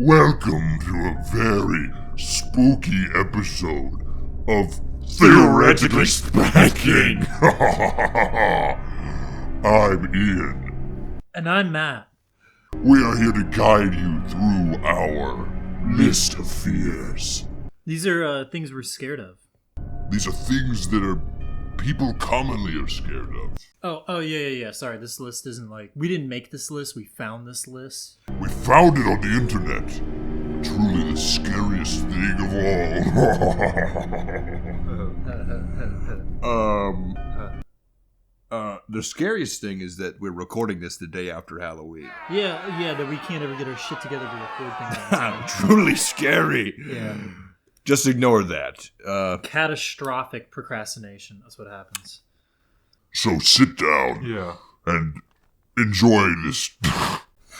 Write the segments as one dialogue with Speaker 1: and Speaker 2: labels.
Speaker 1: Welcome to a very spooky episode of Theoretically Spanking. I'm Ian.
Speaker 2: And I'm Matt.
Speaker 1: We are here to guide you through our list of fears.
Speaker 2: These are things we're scared of.
Speaker 1: These are things that people commonly are scared of.
Speaker 2: Oh, yeah. Sorry, this list isn't we didn't make this list, we found this list.
Speaker 1: We found it on the internet. Truly the scariest thing of all.
Speaker 3: The scariest thing is that we're recording this the day after Halloween.
Speaker 2: Yeah, that we can't ever get our shit together to record things.
Speaker 3: Truly scary.
Speaker 2: Yeah.
Speaker 3: Just ignore that.
Speaker 2: Catastrophic procrastination. That's what happens.
Speaker 1: So sit down and enjoy this.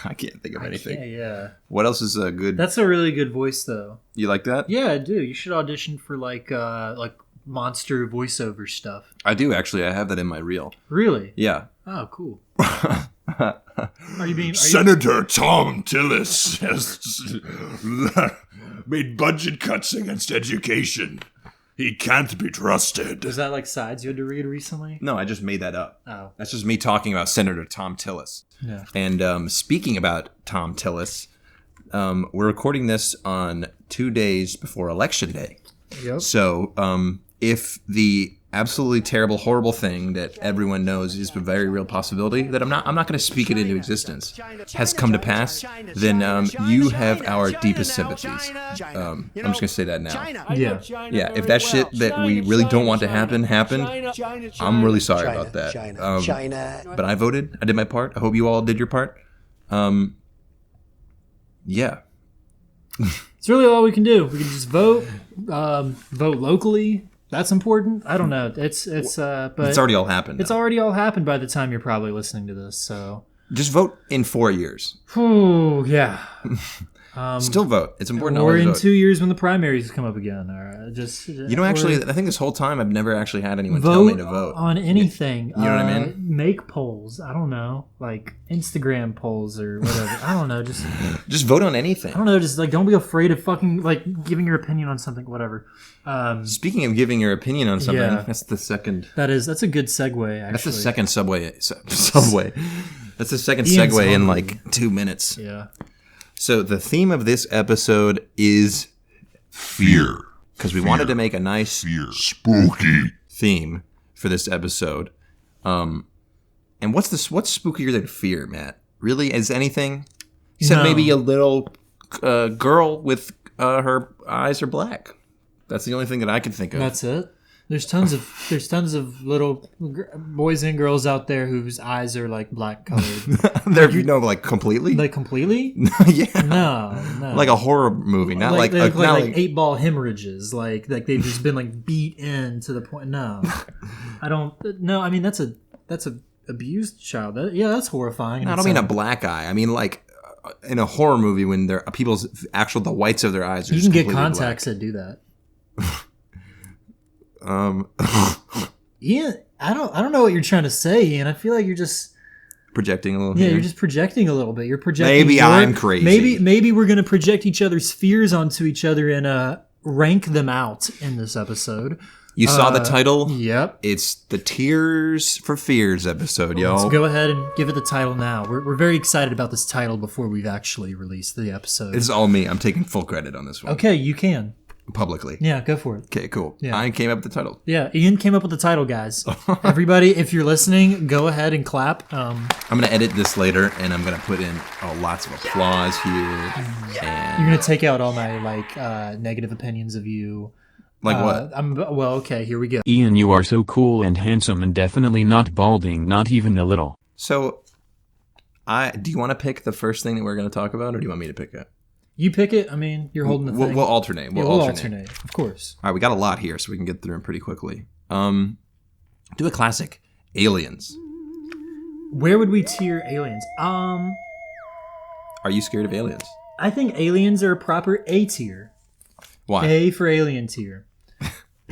Speaker 3: I can't think of anything.
Speaker 2: Yeah.
Speaker 3: What else is good?
Speaker 2: That's a really good voice, though.
Speaker 3: You like that?
Speaker 2: Yeah, I do. You should audition for monster voiceover stuff.
Speaker 3: I do, actually. I have that in my reel.
Speaker 2: Really?
Speaker 3: Yeah.
Speaker 2: Oh, cool.
Speaker 1: Senator Tom Tillis has made budget cuts against education. He can't be trusted.
Speaker 2: Was that sides you had to read recently?
Speaker 3: No, I just made that up.
Speaker 2: Oh.
Speaker 3: That's just me talking about Senator Tom Tillis.
Speaker 2: Yeah.
Speaker 3: And speaking about Tom Tillis, we're recording this on 2 days before Election Day.
Speaker 2: Yep.
Speaker 3: So if the absolutely terrible, horrible thing that everyone knows is a very real possibility, that I'm not going to speak it into existence, has come to pass, then you have our deepest sympathies. I'm just going to say that now. Yeah. If that shit that we really don't want to happen happened, I'm really sorry about that. But I voted. I did my part. I hope you all did your part. Yeah.
Speaker 2: It's really all we can do. We can just vote, vote locally. That's important. I don't know. But it's
Speaker 3: already all happened.
Speaker 2: It's already all happened by the time you're probably listening to this. So
Speaker 3: just vote in 4 years.
Speaker 2: Oh yeah.
Speaker 3: Still vote. It's important.
Speaker 2: Or in
Speaker 3: vote.
Speaker 2: 2 years when the primaries come up again. Or
Speaker 3: actually, I think this whole time I've never actually had anyone tell me to vote
Speaker 2: on anything.
Speaker 3: You know what I mean?
Speaker 2: Make polls. I don't know, Instagram polls or whatever. I don't know.
Speaker 3: Just vote on anything.
Speaker 2: I don't know. Just don't be afraid of fucking giving your opinion on something. Whatever.
Speaker 3: Speaking of giving your opinion on something, that's the second.
Speaker 2: That's a good segue. Actually,
Speaker 3: that's the second subway. That's the second segue in 2 minutes.
Speaker 2: Yeah.
Speaker 3: So the theme of this episode is fear, because we wanted to make a nice
Speaker 1: spooky
Speaker 3: theme for this episode. And what's spookier than fear, Matt? Really, is anything? Except maybe a little girl with her eyes are black. That's the only thing that I can think of.
Speaker 2: That's it. There's tons of little boys and girls out there whose eyes are black colored.
Speaker 3: They're completely?
Speaker 2: Completely?
Speaker 3: Yeah.
Speaker 2: No.
Speaker 3: Like a horror movie, not like
Speaker 2: 8-ball hemorrhages. Like they've just been beat in to the point. No. I don't. No. I mean that's a abused child. That's horrifying.
Speaker 3: No, I don't mean a black eye. I mean in a horror movie when the whites of their eyes are.
Speaker 2: You can get contacts that do that. Ian, I don't know what you're trying to say, Ian. I feel like you're just
Speaker 3: projecting a little.
Speaker 2: Yeah, you're just projecting a little bit. You're projecting.
Speaker 3: Maybe I'm crazy.
Speaker 2: Maybe we're gonna project each other's fears onto each other and rank them out in this episode.
Speaker 3: You saw the title?
Speaker 2: Yep.
Speaker 3: It's the Tears for Fears episode, y'all.
Speaker 2: Let's go ahead and give it the title now. We're very excited about this title before we've actually released the episode.
Speaker 3: It's all me. I'm taking full credit on this one.
Speaker 2: Okay, you can.
Speaker 3: Publicly.
Speaker 2: Yeah, go for it.
Speaker 3: Okay, cool.
Speaker 2: Yeah.
Speaker 3: I came up with the title.
Speaker 2: Yeah, Ian came up with the title, guys. Everybody, if you're listening, go ahead and clap.
Speaker 3: I'm going to edit this later, and I'm going to put in lots of applause here. And
Speaker 2: you're going to take out all my negative opinions of you.
Speaker 3: Like what?
Speaker 2: Okay, here we go.
Speaker 4: Ian, you are so cool and handsome and definitely not balding, not even a little.
Speaker 3: So, do you want to pick the first thing that we're going to talk about, or do you want me to pick it?
Speaker 2: You pick it. I mean, you're holding the thing.
Speaker 3: We'll alternate.
Speaker 2: We'll alternate, of course.
Speaker 3: All right, we got a lot here, so we can get through them pretty quickly. Do a classic. Aliens.
Speaker 2: Where would we tier aliens?
Speaker 3: Are you scared of aliens?
Speaker 2: I think aliens are a proper A tier.
Speaker 3: Why?
Speaker 2: A for alien tier.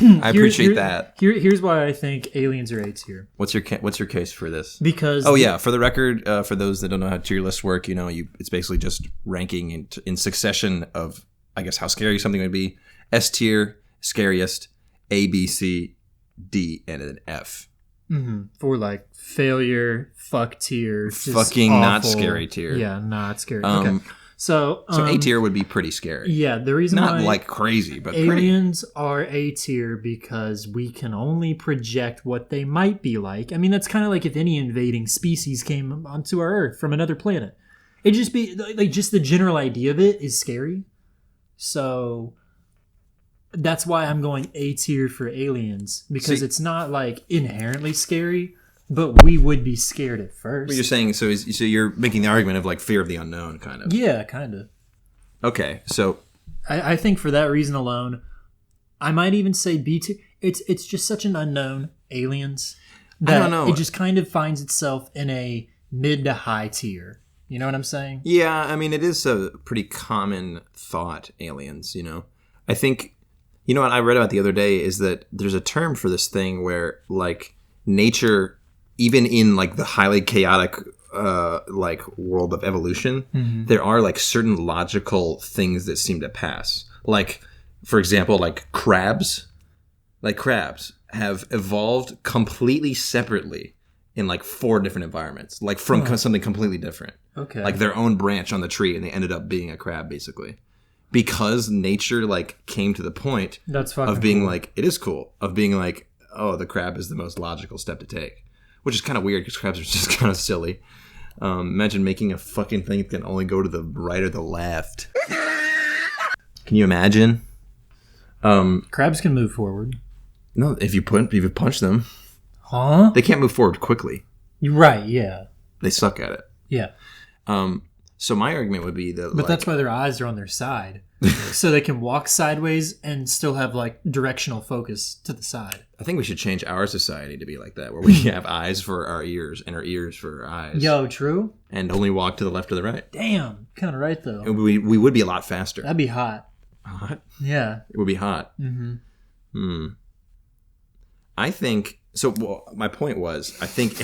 Speaker 3: I appreciate that.
Speaker 2: Here's why I think aliens are A tier.
Speaker 3: What's your case for this?
Speaker 2: Because
Speaker 3: For the record, for those that don't know how tier lists work, it's basically just ranking in succession of, I guess, how scary something would be. S tier, scariest, A, B, C, D, and an F.
Speaker 2: For like failure, fuck tier, just
Speaker 3: fucking
Speaker 2: awful.
Speaker 3: not scary tier.
Speaker 2: Yeah, not scary. Okay. So
Speaker 3: A tier would be pretty scary.
Speaker 2: Yeah, the reason
Speaker 3: not
Speaker 2: why
Speaker 3: like crazy, but
Speaker 2: aliens are A tier because we can only project what they might be like. I mean, that's kind of like if any invading species came onto our Earth from another planet. It'd just be like just the general idea of it is scary. So that's why I'm going A tier for aliens because it's not like inherently scary. But we would be scared at first.
Speaker 3: What you're saying, so you're making the argument of like fear of the unknown, kind of.
Speaker 2: Yeah, kind of.
Speaker 3: Okay, so
Speaker 2: I think for that reason alone, I might even say B tier. It's just such an unknown, aliens. That
Speaker 3: I don't know.
Speaker 2: It just kind of finds itself in a mid to high tier. You know what I'm saying?
Speaker 3: Yeah, I mean, it is a pretty common thought, aliens, I think, what I read about the other day is that there's a term for this thing where, like, nature, even in, like, the highly chaotic, like, world of evolution, there are, like, certain logical things that seem to pass. Like, for example, like, crabs have evolved completely separately in, like, 4 different environments, like, from something completely different.
Speaker 2: Okay.
Speaker 3: Like, their own branch on the tree, and they ended up being a crab, basically. Because nature, like, came to the point of being,
Speaker 2: cool.
Speaker 3: like, it is cool, of being, like, oh, the crab is the most logical step to take. Which is kind of weird because crabs are just kind of silly. Imagine making a fucking thing that can only go to the right or the left. Can you imagine?
Speaker 2: Crabs can move forward.
Speaker 3: No, if you punch them,
Speaker 2: Huh?
Speaker 3: they can't move forward quickly.
Speaker 2: You're right. Yeah.
Speaker 3: They suck at it.
Speaker 2: Yeah.
Speaker 3: So my argument would be that,
Speaker 2: But that's why their eyes are on their side, so they can walk sideways and still have like directional focus to the side.
Speaker 3: I think we should change our society to be like that, where we have eyes for our ears and our ears for our eyes.
Speaker 2: Yo, true.
Speaker 3: And only walk to the left or the right.
Speaker 2: Damn, kind of right though.
Speaker 3: We would be a lot faster.
Speaker 2: That'd be hot.
Speaker 3: Hot?
Speaker 2: Yeah.
Speaker 3: It would be hot. Mm-hmm. I think so. Well, my point was, I think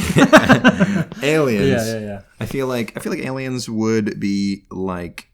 Speaker 3: aliens.
Speaker 2: Yeah.
Speaker 3: I feel like aliens would be like.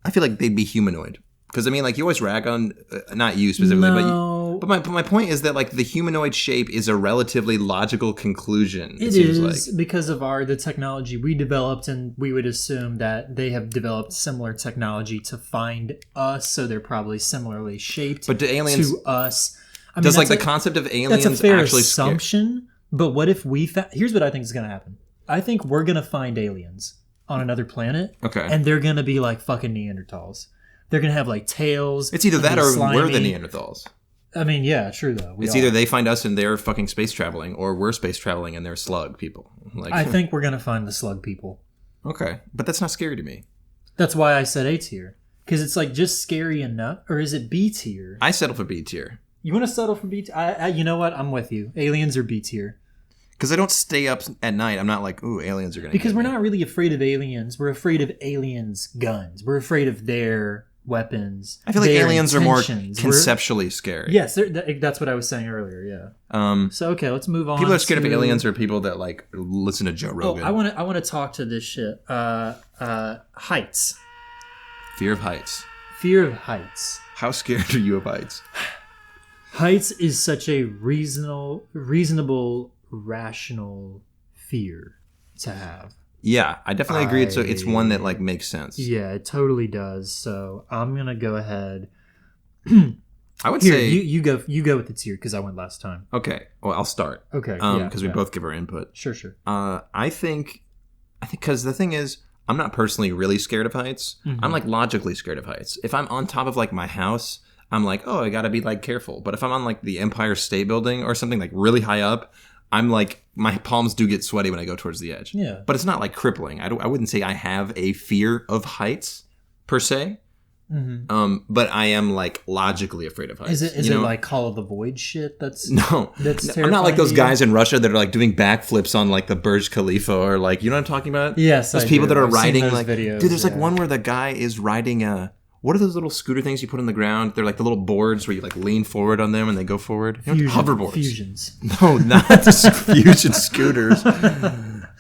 Speaker 3: I feel like they'd be humanoid because I mean, like you always rag on, not you specifically,
Speaker 2: No.
Speaker 3: but my point is that like the humanoid shape is a relatively logical conclusion.
Speaker 2: It
Speaker 3: seems
Speaker 2: is
Speaker 3: like.
Speaker 2: because of the technology we developed, and we would assume that they have developed similar technology to find us, so they're probably similarly shaped.
Speaker 3: But do aliens
Speaker 2: to us? I mean,
Speaker 3: does like
Speaker 2: that's
Speaker 3: the concept of aliens
Speaker 2: that's a fair
Speaker 3: actually
Speaker 2: assumption. But what if we here's what I think is going to happen. I think we're going to find aliens on another planet.
Speaker 3: Okay.
Speaker 2: And they're going to be like fucking Neanderthals. They're going to have like tails.
Speaker 3: It's either that
Speaker 2: be
Speaker 3: or
Speaker 2: slimy.
Speaker 3: we're the Neanderthals.
Speaker 2: I mean, yeah, true though.
Speaker 3: It's either they find us and they're fucking space traveling, or we're space traveling and they're slug people. Like,
Speaker 2: I think we're going to find the slug people.
Speaker 3: Okay, but that's not scary to me.
Speaker 2: That's why I said A tier. Because it's like just scary enough. Or is it B tier?
Speaker 3: I settle for B tier.
Speaker 2: You want to settle for B tier? You know what? I'm with you. Aliens are B tier.
Speaker 3: Because I don't stay up at night. I'm not like, ooh, aliens are going to
Speaker 2: Because we're not really afraid of aliens. We're afraid of aliens' guns. We're afraid of their weapons.
Speaker 3: I feel like aliens are more
Speaker 2: intentions.
Speaker 3: conceptually scary.
Speaker 2: Yes, that's what I was saying earlier, yeah. So, okay, let's move on.
Speaker 3: People are scared of aliens or people that, like, listen to Joe Rogan.
Speaker 2: I want to talk to this shit. Heights.
Speaker 3: Fear of heights.
Speaker 2: Fear of heights.
Speaker 3: How scared are you of heights?
Speaker 2: Heights is such a reasonable, rational fear to have.
Speaker 3: Yeah, I definitely agree. So it's one that like makes sense.
Speaker 2: Yeah, it totally does. So I'm gonna go ahead.
Speaker 3: I would
Speaker 2: Here,
Speaker 3: say
Speaker 2: you go with the tier because I went last time.
Speaker 3: Okay. Well, I'll start.
Speaker 2: Okay.
Speaker 3: Because we both give our input.
Speaker 2: Sure.
Speaker 3: I think because the thing is, I'm not personally really scared of heights.
Speaker 2: Mm-hmm.
Speaker 3: I'm like logically scared of heights. If I'm on top of like my house, I'm like, oh, I gotta be like careful. But if I'm on like the Empire State Building or something like really high up, I'm like, my palms do get sweaty when I go towards the edge.
Speaker 2: Yeah.
Speaker 3: But it's not like crippling. I wouldn't say I have a fear of heights per se. Mm-hmm. But I am like logically afraid of heights.
Speaker 2: Is it like Call of the Void shit? That's
Speaker 3: I'm not like those guys in Russia that are like doing backflips on like the Burj Khalifa or like, you know what I'm talking about?
Speaker 2: Yes,
Speaker 3: those people that are riding like
Speaker 2: videos,
Speaker 3: dude. There's like one where the guy is riding what are those little scooter things you put on the ground? They're like the little boards where you like lean forward on them and they go forward. Hoverboards.
Speaker 2: Fusions.
Speaker 3: No, not the fusion scooters.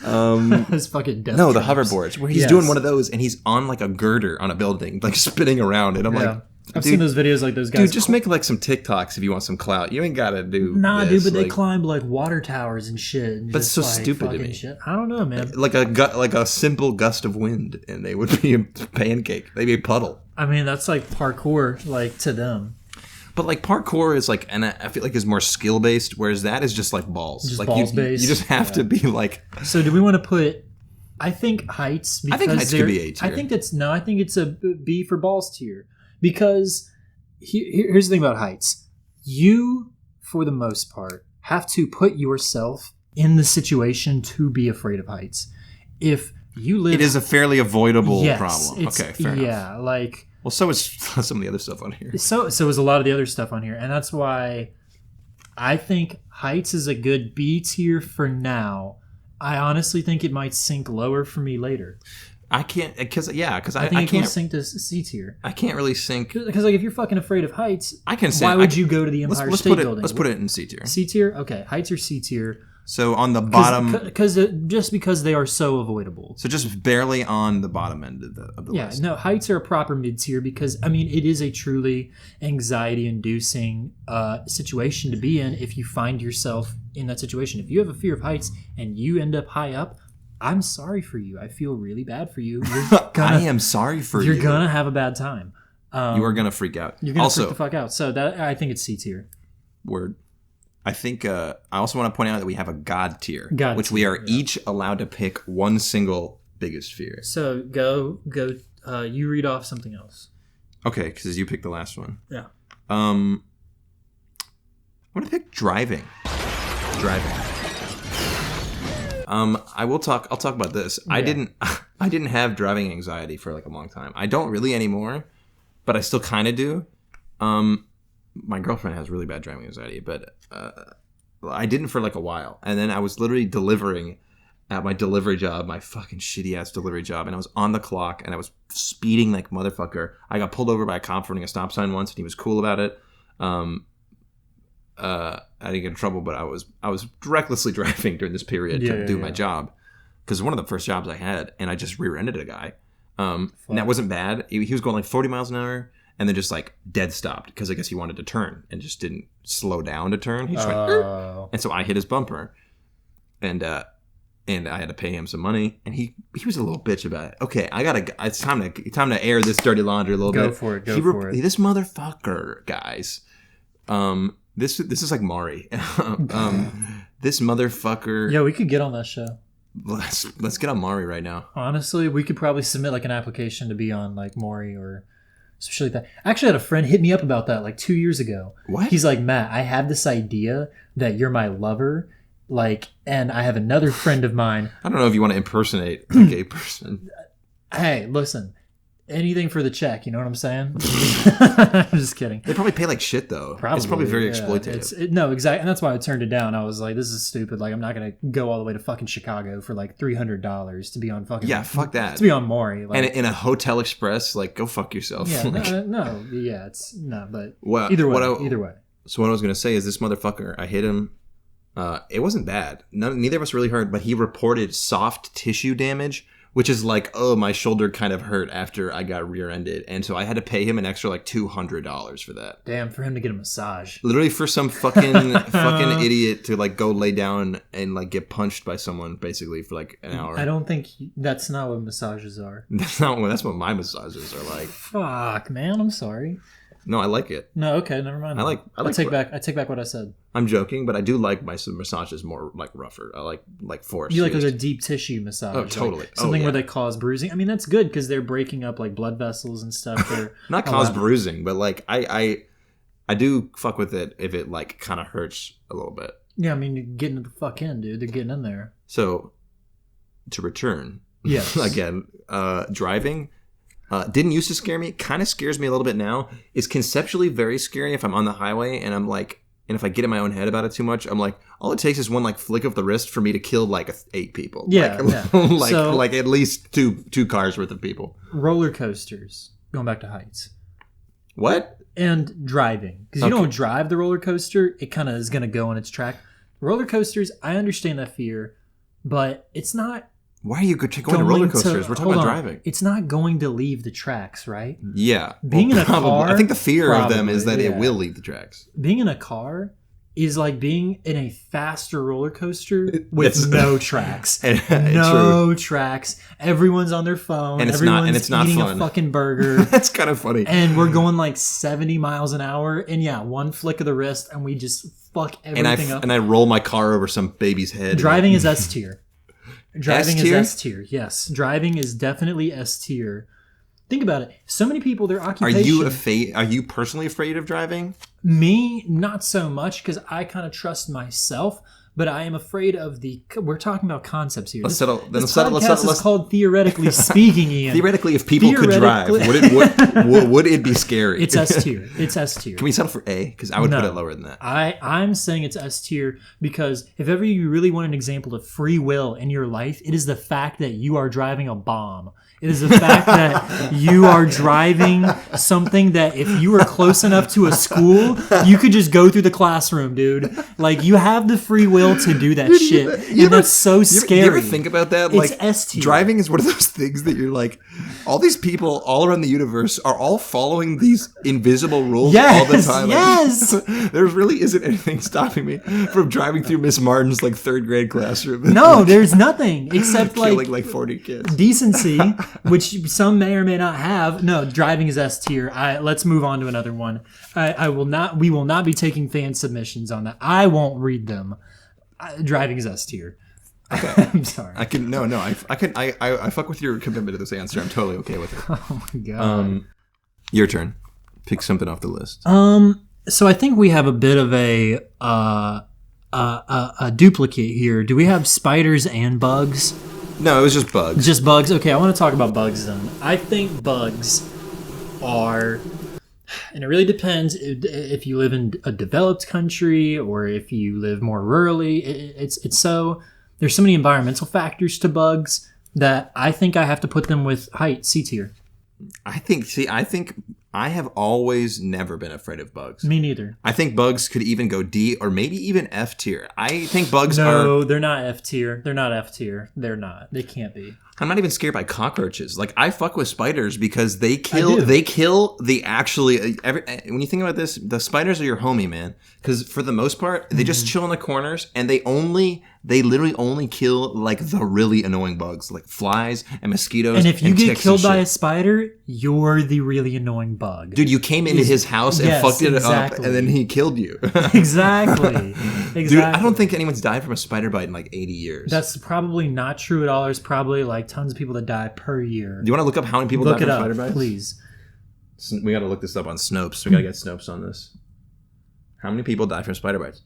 Speaker 2: Those fucking death
Speaker 3: No, the
Speaker 2: traps.
Speaker 3: hoverboards where he's doing one of those and he's on like a girder on a building, like spinning around. And I'm like,
Speaker 2: I've seen those videos like those guys.
Speaker 3: Dude, just make like some TikToks if you want some clout. You ain't gotta do.
Speaker 2: Nah,
Speaker 3: this.
Speaker 2: dude, but
Speaker 3: like,
Speaker 2: they climbed like water towers and shit. And
Speaker 3: That's
Speaker 2: just,
Speaker 3: so
Speaker 2: like,
Speaker 3: stupid to
Speaker 2: fucking
Speaker 3: me.
Speaker 2: Shit. I don't know, man.
Speaker 3: like a simple gust of wind, and they would be a pancake. They'd be a puddle.
Speaker 2: I mean, that's like parkour, like to them.
Speaker 3: But like parkour is like, and I feel like is more skill based, whereas that is just like balls.
Speaker 2: Just
Speaker 3: like
Speaker 2: balls
Speaker 3: you
Speaker 2: based.
Speaker 3: just have to be like.
Speaker 2: So do we want to put? I think heights. Because
Speaker 3: I think heights could be A tier.
Speaker 2: I think it's a B for balls tier because here's the thing about heights. You, for the most part, have to put yourself in the situation to be afraid of heights. If you live,
Speaker 3: It is a fairly avoidable
Speaker 2: yes,
Speaker 3: problem.
Speaker 2: it's-
Speaker 3: Okay, fair enough.
Speaker 2: Yeah, like.
Speaker 3: Well, so is some of the other stuff on here.
Speaker 2: So is a lot of the other stuff on here, and that's why I think heights is a good B tier for now. I honestly think it might sink lower for me later.
Speaker 3: I can't because
Speaker 2: I think it can sink to C tier.
Speaker 3: I can't really sink.
Speaker 2: Because like if you're fucking afraid of heights,
Speaker 3: I can say.
Speaker 2: why would you go to the Empire State Building?
Speaker 3: Let's put it in C tier.
Speaker 2: C tier, okay. Heights are C tier.
Speaker 3: So on the bottom,
Speaker 2: just because they are so avoidable.
Speaker 3: so just barely on the bottom end of the
Speaker 2: Yeah,
Speaker 3: list.
Speaker 2: no, heights are a proper mid tier because I mean it is a truly anxiety-inducing situation to be in if you find yourself in that situation. If you have a fear of heights and you end up high up, I'm sorry for you. I feel really bad for you.
Speaker 3: I am sorry for you.
Speaker 2: You're gonna have a bad time.
Speaker 3: You are gonna freak out.
Speaker 2: You're gonna
Speaker 3: also,
Speaker 2: freak the fuck out. So that I think it's C tier.
Speaker 3: word. I think I also want to point out that we have a God tier, which we
Speaker 2: tier,
Speaker 3: are each allowed to pick one single biggest fear.
Speaker 2: So go. You read off something else.
Speaker 3: Okay, because you picked the last one.
Speaker 2: Yeah.
Speaker 3: I'm gonna pick driving. I'll talk about this. Yeah. I didn't have driving anxiety for like a long time. I don't really anymore, but I still kind of do. My girlfriend has really bad driving anxiety, but I didn't for like a while. And then I was literally delivering at my delivery job, my fucking shitty ass delivery job, and I was on the clock and I was speeding like motherfucker. I got pulled over by a cop for running a stop sign once, and he was cool about it. I didn't get in trouble, but I was recklessly driving during this period to do my job, because it was one of the first jobs I had, and I just rear-ended a guy. And that wasn't bad. He was going like 40 miles an hour, and then just like dead stopped because I guess he wanted to turn and just didn't slow down to turn. He just went, and so I hit his bumper, and I had to pay him some money, and he was a little bitch about it. Okay, it's time to air this dirty laundry a little bit.
Speaker 2: Go for it.
Speaker 3: This motherfucker, guys. This is like Maury. This motherfucker.
Speaker 2: Yeah, we could get on that show.
Speaker 3: Let's get on Maury right now.
Speaker 2: Honestly, we could probably submit like an application to be on like Maury or especially like that. I actually had a friend hit me up about that like 2 years ago.
Speaker 3: What?
Speaker 2: He's like, Matt, I have this idea that you're my lover, like, and I have another friend of mine.
Speaker 3: I don't know if you want to impersonate a gay person.
Speaker 2: Hey, listen. Anything for the check, you know what I'm saying? I'm just kidding.
Speaker 3: They probably pay like shit though. It's probably very exploitative.
Speaker 2: No, exactly, and that's why I turned it down. I was like, "This is stupid. Like, I'm not gonna go all the way to fucking Chicago for like $300 to be on fucking
Speaker 3: fuck that.
Speaker 2: To be on Maury, like,
Speaker 3: and in a Hotel Express, like go fuck yourself.
Speaker 2: Yeah, but either way.
Speaker 3: So what I was gonna say is this motherfucker. I hit him. It wasn't bad. Neither of us really hurt, but he reported soft tissue damage, which is like, oh, my shoulder kind of hurt after I got rear-ended. And so I had to pay him an extra like $200 for that.
Speaker 2: Damn, for him to get a massage.
Speaker 3: Literally for some fucking idiot to like go lay down and like get punched by someone basically for like an hour.
Speaker 2: I don't think that's not what massages are.
Speaker 3: That's what my massages are like.
Speaker 2: Fuck, man, I'm sorry.
Speaker 3: No, I like it.
Speaker 2: No, okay, never mind. I take back what I said.
Speaker 3: I'm joking, but I do like my massages more like rougher. I like force.
Speaker 2: You like a deep tissue massage?
Speaker 3: Oh, totally.
Speaker 2: Like something where they cause bruising. I mean, that's good because they're breaking up like blood vessels and stuff. They're
Speaker 3: not cause bruising, but like I do fuck with it if it like kind of hurts a little bit.
Speaker 2: Yeah, I mean, you're getting the fuck in, dude. They're getting in there.
Speaker 3: So, to return,
Speaker 2: yes,
Speaker 3: again, driving. Didn't used to scare me. Kind of scares me a little bit now. Is conceptually very scary if I'm on the highway and I'm like, and if I get in my own head about it too much, I'm like, all it takes is one like flick of the wrist for me to kill like 8 people.
Speaker 2: Yeah,
Speaker 3: like at least two cars worth of people.
Speaker 2: Roller coasters. Going back to heights.
Speaker 3: What?
Speaker 2: And driving. Because you don't drive the roller coaster, it kind of is going to go on its track. Roller coasters, I understand that fear, but it's not.
Speaker 3: Why are you going to roller coasters? We're talking about driving.
Speaker 2: It's not going to leave the tracks, right?
Speaker 3: Yeah.
Speaker 2: Being in a car.
Speaker 3: I think the fear of them is that it will leave the tracks.
Speaker 2: Being in a car is like being in a faster roller coaster with no tracks. No tracks. Everyone's on their phone.
Speaker 3: And it's
Speaker 2: Everyone's
Speaker 3: not
Speaker 2: eating
Speaker 3: fun.
Speaker 2: a fucking burger.
Speaker 3: That's kind of funny.
Speaker 2: And we're going like 70 miles an hour. And yeah, one flick of the wrist and we just fuck everything up.
Speaker 3: And I roll my car over some baby's head.
Speaker 2: Driving is S tier. Driving
Speaker 3: S-tier?
Speaker 2: is S tier. Yes. Driving is definitely S tier. Think about it. So many people, their occupation...
Speaker 3: Are you personally afraid of driving?
Speaker 2: Me, not so much, because I kind of trust myself, but I am afraid of the... We're talking about concepts here. This podcast is called Theoretically Speaking, Ian.
Speaker 3: Theoretically, if people could drive, would it be scary?
Speaker 2: It's S tier. It's S tier.
Speaker 3: Can we settle for A? Because I would put it lower than that.
Speaker 2: I'm saying it's S tier because if ever you really want an example of free will in your life, it is the fact that you are driving a bomb. It is the fact that you are driving something that if you were close enough to a school, you could just go through the classroom, dude. Like, you have the free will to do that shit. That's so scary.
Speaker 3: You ever think about that?
Speaker 2: It's S tier.
Speaker 3: Driving is one of those things that you're like, all these people all around the universe are all following these invisible rules all the time.
Speaker 2: Yes.
Speaker 3: There really isn't anything stopping me from driving through Miss Martin's like 3rd grade classroom.
Speaker 2: No, there's nothing except
Speaker 3: killing like 40 kids.
Speaker 2: Decency, which some may or may not have. No, driving is S tier. Let's move on to another one. We will not be taking fan submissions on that. I won't read them. Driving is S tier. Okay. I'm sorry.
Speaker 3: I fuck with your commitment to this answer. I'm totally okay with it.
Speaker 2: Oh my god.
Speaker 3: Your turn. Pick something off the list.
Speaker 2: So I think we have a bit of a duplicate here. Do we have spiders and bugs?
Speaker 3: No, it was just bugs.
Speaker 2: Just bugs? Okay, I want to talk about bugs then. I think bugs are... And it really depends if you live in a developed country or if you live more rurally. It's so... There's so many environmental factors to bugs that I think I have to put them with height, C tier.
Speaker 3: I think I have always never been afraid of bugs.
Speaker 2: Me neither.
Speaker 3: I think bugs could even go D or maybe even F tier. I think bugs are...
Speaker 2: No, they're not F tier. They're not F tier. They're not. They can't be.
Speaker 3: I'm not even scared by cockroaches. Like, I fuck with spiders because they kill the actually... when you think about this, the spiders are your homie, man. Because for the most part, they just chill in the corners and they literally only kill like the really annoying bugs, like flies and mosquitoes.
Speaker 2: And if you get killed by a spider, you're the really annoying bug.
Speaker 3: Dude, you came into his house and fucked it up, and then he killed you.
Speaker 2: Exactly.
Speaker 3: Dude, I don't think anyone's died from a spider bite in like 80 years.
Speaker 2: That's probably not true at all. There's probably like tons of people that die per year.
Speaker 3: Do you want to look up how many people die from spider bites?
Speaker 2: Please.
Speaker 3: We got to look this up on Snopes. We got to get Snopes on this. How many people die from spider bites?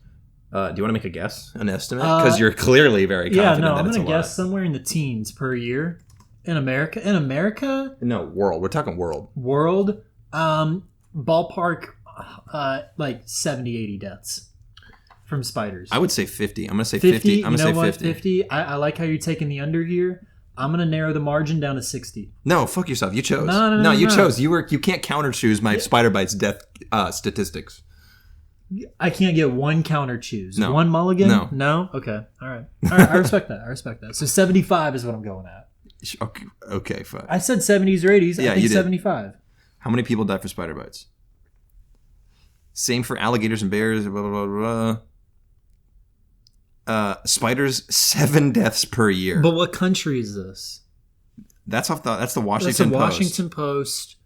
Speaker 3: Do you want to make a guess, an estimate? Because you're clearly very confident that
Speaker 2: I'm
Speaker 3: it's
Speaker 2: going to guess somewhere in the teens per year in America. In America?
Speaker 3: No, world. We're talking world.
Speaker 2: World, ballpark, like 70, 80 deaths from spiders.
Speaker 3: I would say 50. I'm going to say 50. I'm going to say 50.
Speaker 2: 50. I like how you're taking the under here. I'm going to narrow the margin down to 60.
Speaker 3: No, fuck yourself. You chose.
Speaker 2: No,
Speaker 3: you chose. You can't counter choose my spider bites death statistics.
Speaker 2: I can't get one counter choose.
Speaker 3: No.
Speaker 2: One mulligan?
Speaker 3: No.
Speaker 2: No? Okay. All right. I respect that. So 75 is what I'm going at.
Speaker 3: Okay, fine.
Speaker 2: I said 70s or 80s.
Speaker 3: Yeah,
Speaker 2: I think
Speaker 3: you did.
Speaker 2: 75.
Speaker 3: How many people die for spider bites? Same for alligators and bears. Blah, blah, blah, blah. Spiders, 7 deaths per year.
Speaker 2: But what country is this?
Speaker 3: That's the Washington Post.
Speaker 2: That's the Washington Post.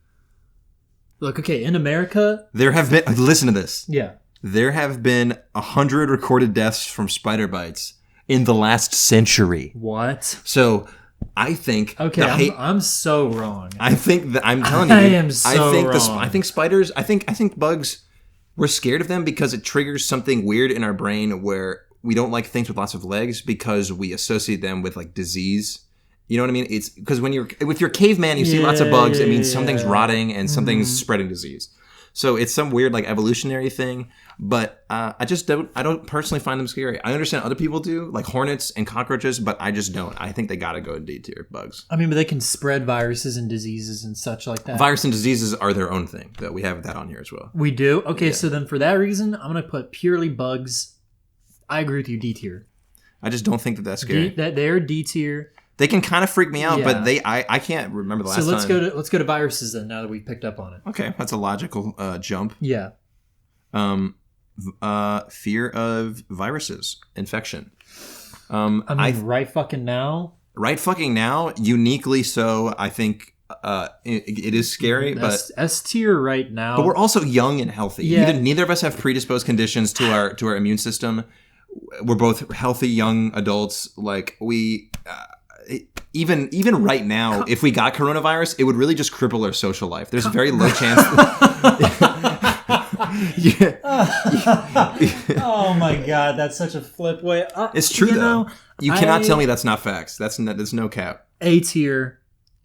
Speaker 2: Look, okay, in America...
Speaker 3: There have been... Listen to this.
Speaker 2: Yeah.
Speaker 3: There have been 100 recorded deaths from spider bites in the last century.
Speaker 2: What?
Speaker 3: So, I think...
Speaker 2: Okay, I'm so wrong.
Speaker 3: I think that... I'm telling you.
Speaker 2: I am so wrong.
Speaker 3: I think spiders... I think bugs... We're scared of them because it triggers something weird in our brain where we don't like things with lots of legs because we associate them with, like, disease. You know what I mean? It's because if you're caveman, you see lots of bugs. It means something's rotting and something's spreading disease. So it's some weird like evolutionary thing. But I don't personally find them scary. I understand other people do, like hornets and cockroaches, but I just don't. I think they gotta go in D tier, bugs.
Speaker 2: I mean, but they can spread viruses and diseases and such like that.
Speaker 3: Virus and diseases are their own thing. That we have that on here as well.
Speaker 2: We do? Okay, so then for that reason, I'm going to put purely bugs. I agree with you, D tier.
Speaker 3: I just don't think that that's scary.
Speaker 2: They're D tier.
Speaker 3: They can kind of freak me out,
Speaker 2: Yeah.
Speaker 3: but I can't remember the last
Speaker 2: So
Speaker 3: time.
Speaker 2: let's go to viruses then. Now that we've picked up on it.
Speaker 3: Okay, that's a logical jump.
Speaker 2: Yeah.
Speaker 3: Fear of viruses, infection.
Speaker 2: Right fucking now.
Speaker 3: Right fucking now, uniquely so. I think it is scary, but
Speaker 2: S tier right now.
Speaker 3: we're also young and healthy.
Speaker 2: Yeah.
Speaker 3: Neither of us have predisposed conditions to our immune system. We're both healthy young adults. Like we. Even right now, if we got coronavirus, it would really just cripple our social life. There's a very low chance.
Speaker 2: Oh my god, that's such a flip way.
Speaker 3: It's true though. You cannot
Speaker 2: I-
Speaker 3: tell me that's not facts. That's no cap.
Speaker 2: A tier,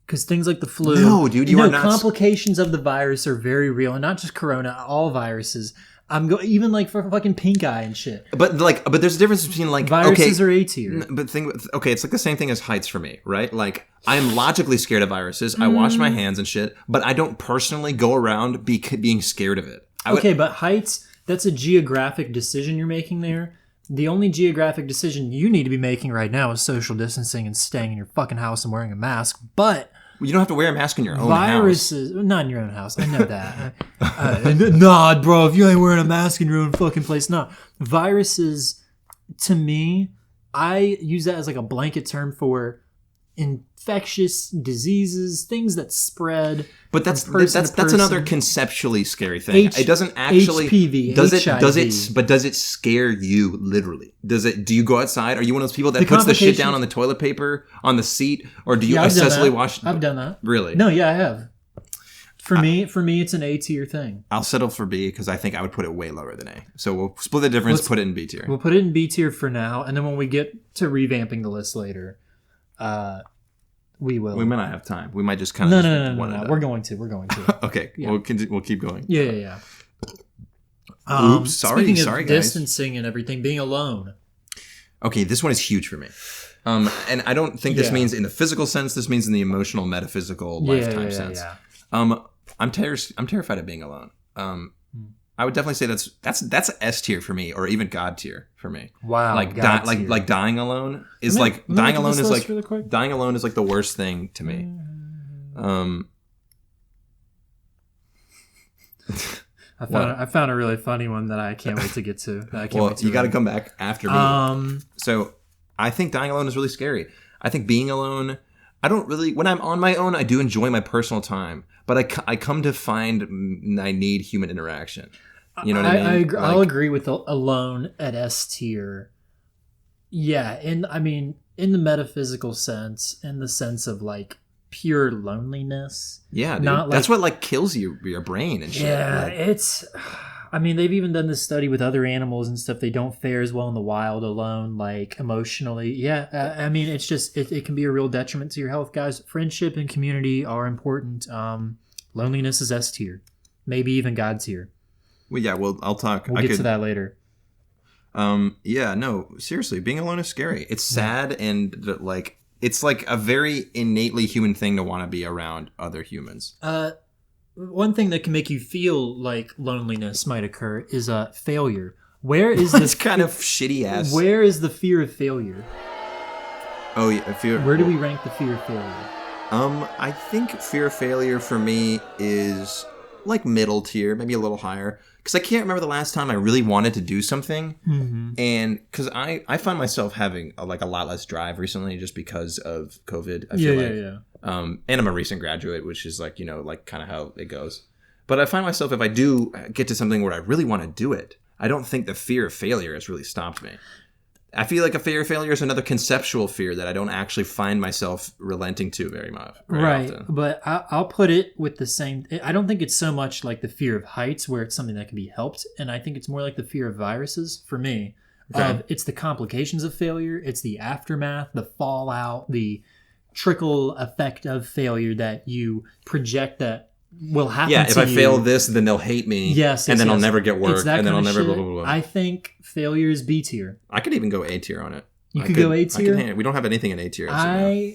Speaker 2: because things like the flu.
Speaker 3: No, dude, you are not-
Speaker 2: Complications of the virus are very real, and not just corona. All viruses. Even like for fucking pink eye and shit.
Speaker 3: But there's a difference between like
Speaker 2: Viruses
Speaker 3: okay,
Speaker 2: are A tier.
Speaker 3: But it's like the same thing as heights for me, right? Like I am logically scared of viruses. I wash my hands and shit, but I don't personally go around being scared of it.
Speaker 2: But heights, that's a geographic decision you're making there. The only geographic decision you need to be making right now is social distancing and staying in your fucking house and wearing a mask. But
Speaker 3: you don't have to wear a mask in your own
Speaker 2: viruses,
Speaker 3: house.
Speaker 2: not in your own house. I know that. Nah, bro, if you ain't wearing a mask in your own fucking place, nah. Viruses, to me, I use that as like a blanket term for infectious diseases, things that spread.
Speaker 3: But that's another conceptually scary thing. It doesn't actually
Speaker 2: HPV,
Speaker 3: does it scare you literally? Do you go outside? Are you one of those people that puts the shit down on the toilet paper on the seat, or do you obsessively wash?
Speaker 2: I've done that.
Speaker 3: Really?
Speaker 2: No, yeah, I have. For me, it's an A tier thing.
Speaker 3: I'll settle for B because I think I would put it way lower than A. So we'll split the difference. Put it in B tier.
Speaker 2: We'll put it in B tier for now, and then when we get to revamping the list later, we will.
Speaker 3: We might not have time. We might just kind
Speaker 2: No.
Speaker 3: of.
Speaker 2: We're going to.
Speaker 3: Okay,
Speaker 2: Yeah.
Speaker 3: we'll keep going.
Speaker 2: Yeah.
Speaker 3: Oops, sorry,
Speaker 2: Speaking of
Speaker 3: guys.
Speaker 2: distancing and everything, being alone.
Speaker 3: Okay, this one is huge for me. And I don't think this means in the physical sense. This means in the emotional, metaphysical, lifetime sense.
Speaker 2: Yeah.
Speaker 3: I'm terrified of being alone. I would definitely say that's S tier for me, or even God tier for me.
Speaker 2: Wow.
Speaker 3: Like dying alone is dying alone is like the worst thing to me.
Speaker 2: I found a really funny one that I can't wait to get to.
Speaker 3: You got to come back after me. So I think dying alone is really scary. I think being alone. I don't really. When I'm on my own, I do enjoy my personal time, but I come to find I need human interaction. You know what I mean?
Speaker 2: I'll agree with alone at S tier. Yeah, in the metaphysical sense, in the sense of like pure loneliness.
Speaker 3: Yeah, dude.
Speaker 2: Not
Speaker 3: That's what like kills your brain and shit.
Speaker 2: Yeah, it's. They've even done this study with other animals and stuff. They don't fare as well in the wild alone, like emotionally. Yeah, it's just it can be a real detriment to your health, guys. Friendship and community are important. Loneliness is S tier, maybe even God tier.
Speaker 3: Well, yeah. Well, I'll talk.
Speaker 2: We'll get to that later.
Speaker 3: Yeah. No. Seriously, being alone is scary. It's sad and like it's like a very innately human thing to want to be around other humans.
Speaker 2: One thing that can make you feel like loneliness might occur is failure. Where is this
Speaker 3: kind of shitty ass?
Speaker 2: Where is the fear of failure?
Speaker 3: Oh yeah,
Speaker 2: Where do we rank the fear of failure?
Speaker 3: I think fear of failure for me is like middle tier, maybe a little higher. Because I can't remember the last time I really wanted to do something, and because I find myself having a lot less drive recently just because of COVID. I feel like. And I'm a recent graduate, which is like kind of how it goes. But I find myself if I do get to something where I really want to do it, I don't think the fear of failure has really stopped me. I feel like a fear of failure is another conceptual fear that I don't actually find myself relenting to very much.
Speaker 2: Right,
Speaker 3: often.
Speaker 2: but I'll put it with the same. I don't think it's so much like the fear of heights where it's something that can be helped, and I think it's more like the fear of viruses for me. Okay. It's the complications of failure, it's the aftermath, the fallout, the trickle effect of failure that you project that will happen
Speaker 3: Yeah,
Speaker 2: to
Speaker 3: if I
Speaker 2: you.
Speaker 3: fail this, then they'll hate me.
Speaker 2: Yes,
Speaker 3: and then I'll
Speaker 2: yes.
Speaker 3: never get work,
Speaker 2: It's that
Speaker 3: and then I'll
Speaker 2: kind of
Speaker 3: never
Speaker 2: shit.
Speaker 3: blah, blah, blah.
Speaker 2: I think failure is B tier.
Speaker 3: I could even go A tier on it.
Speaker 2: You could go A tier?
Speaker 3: We don't have anything in A tier.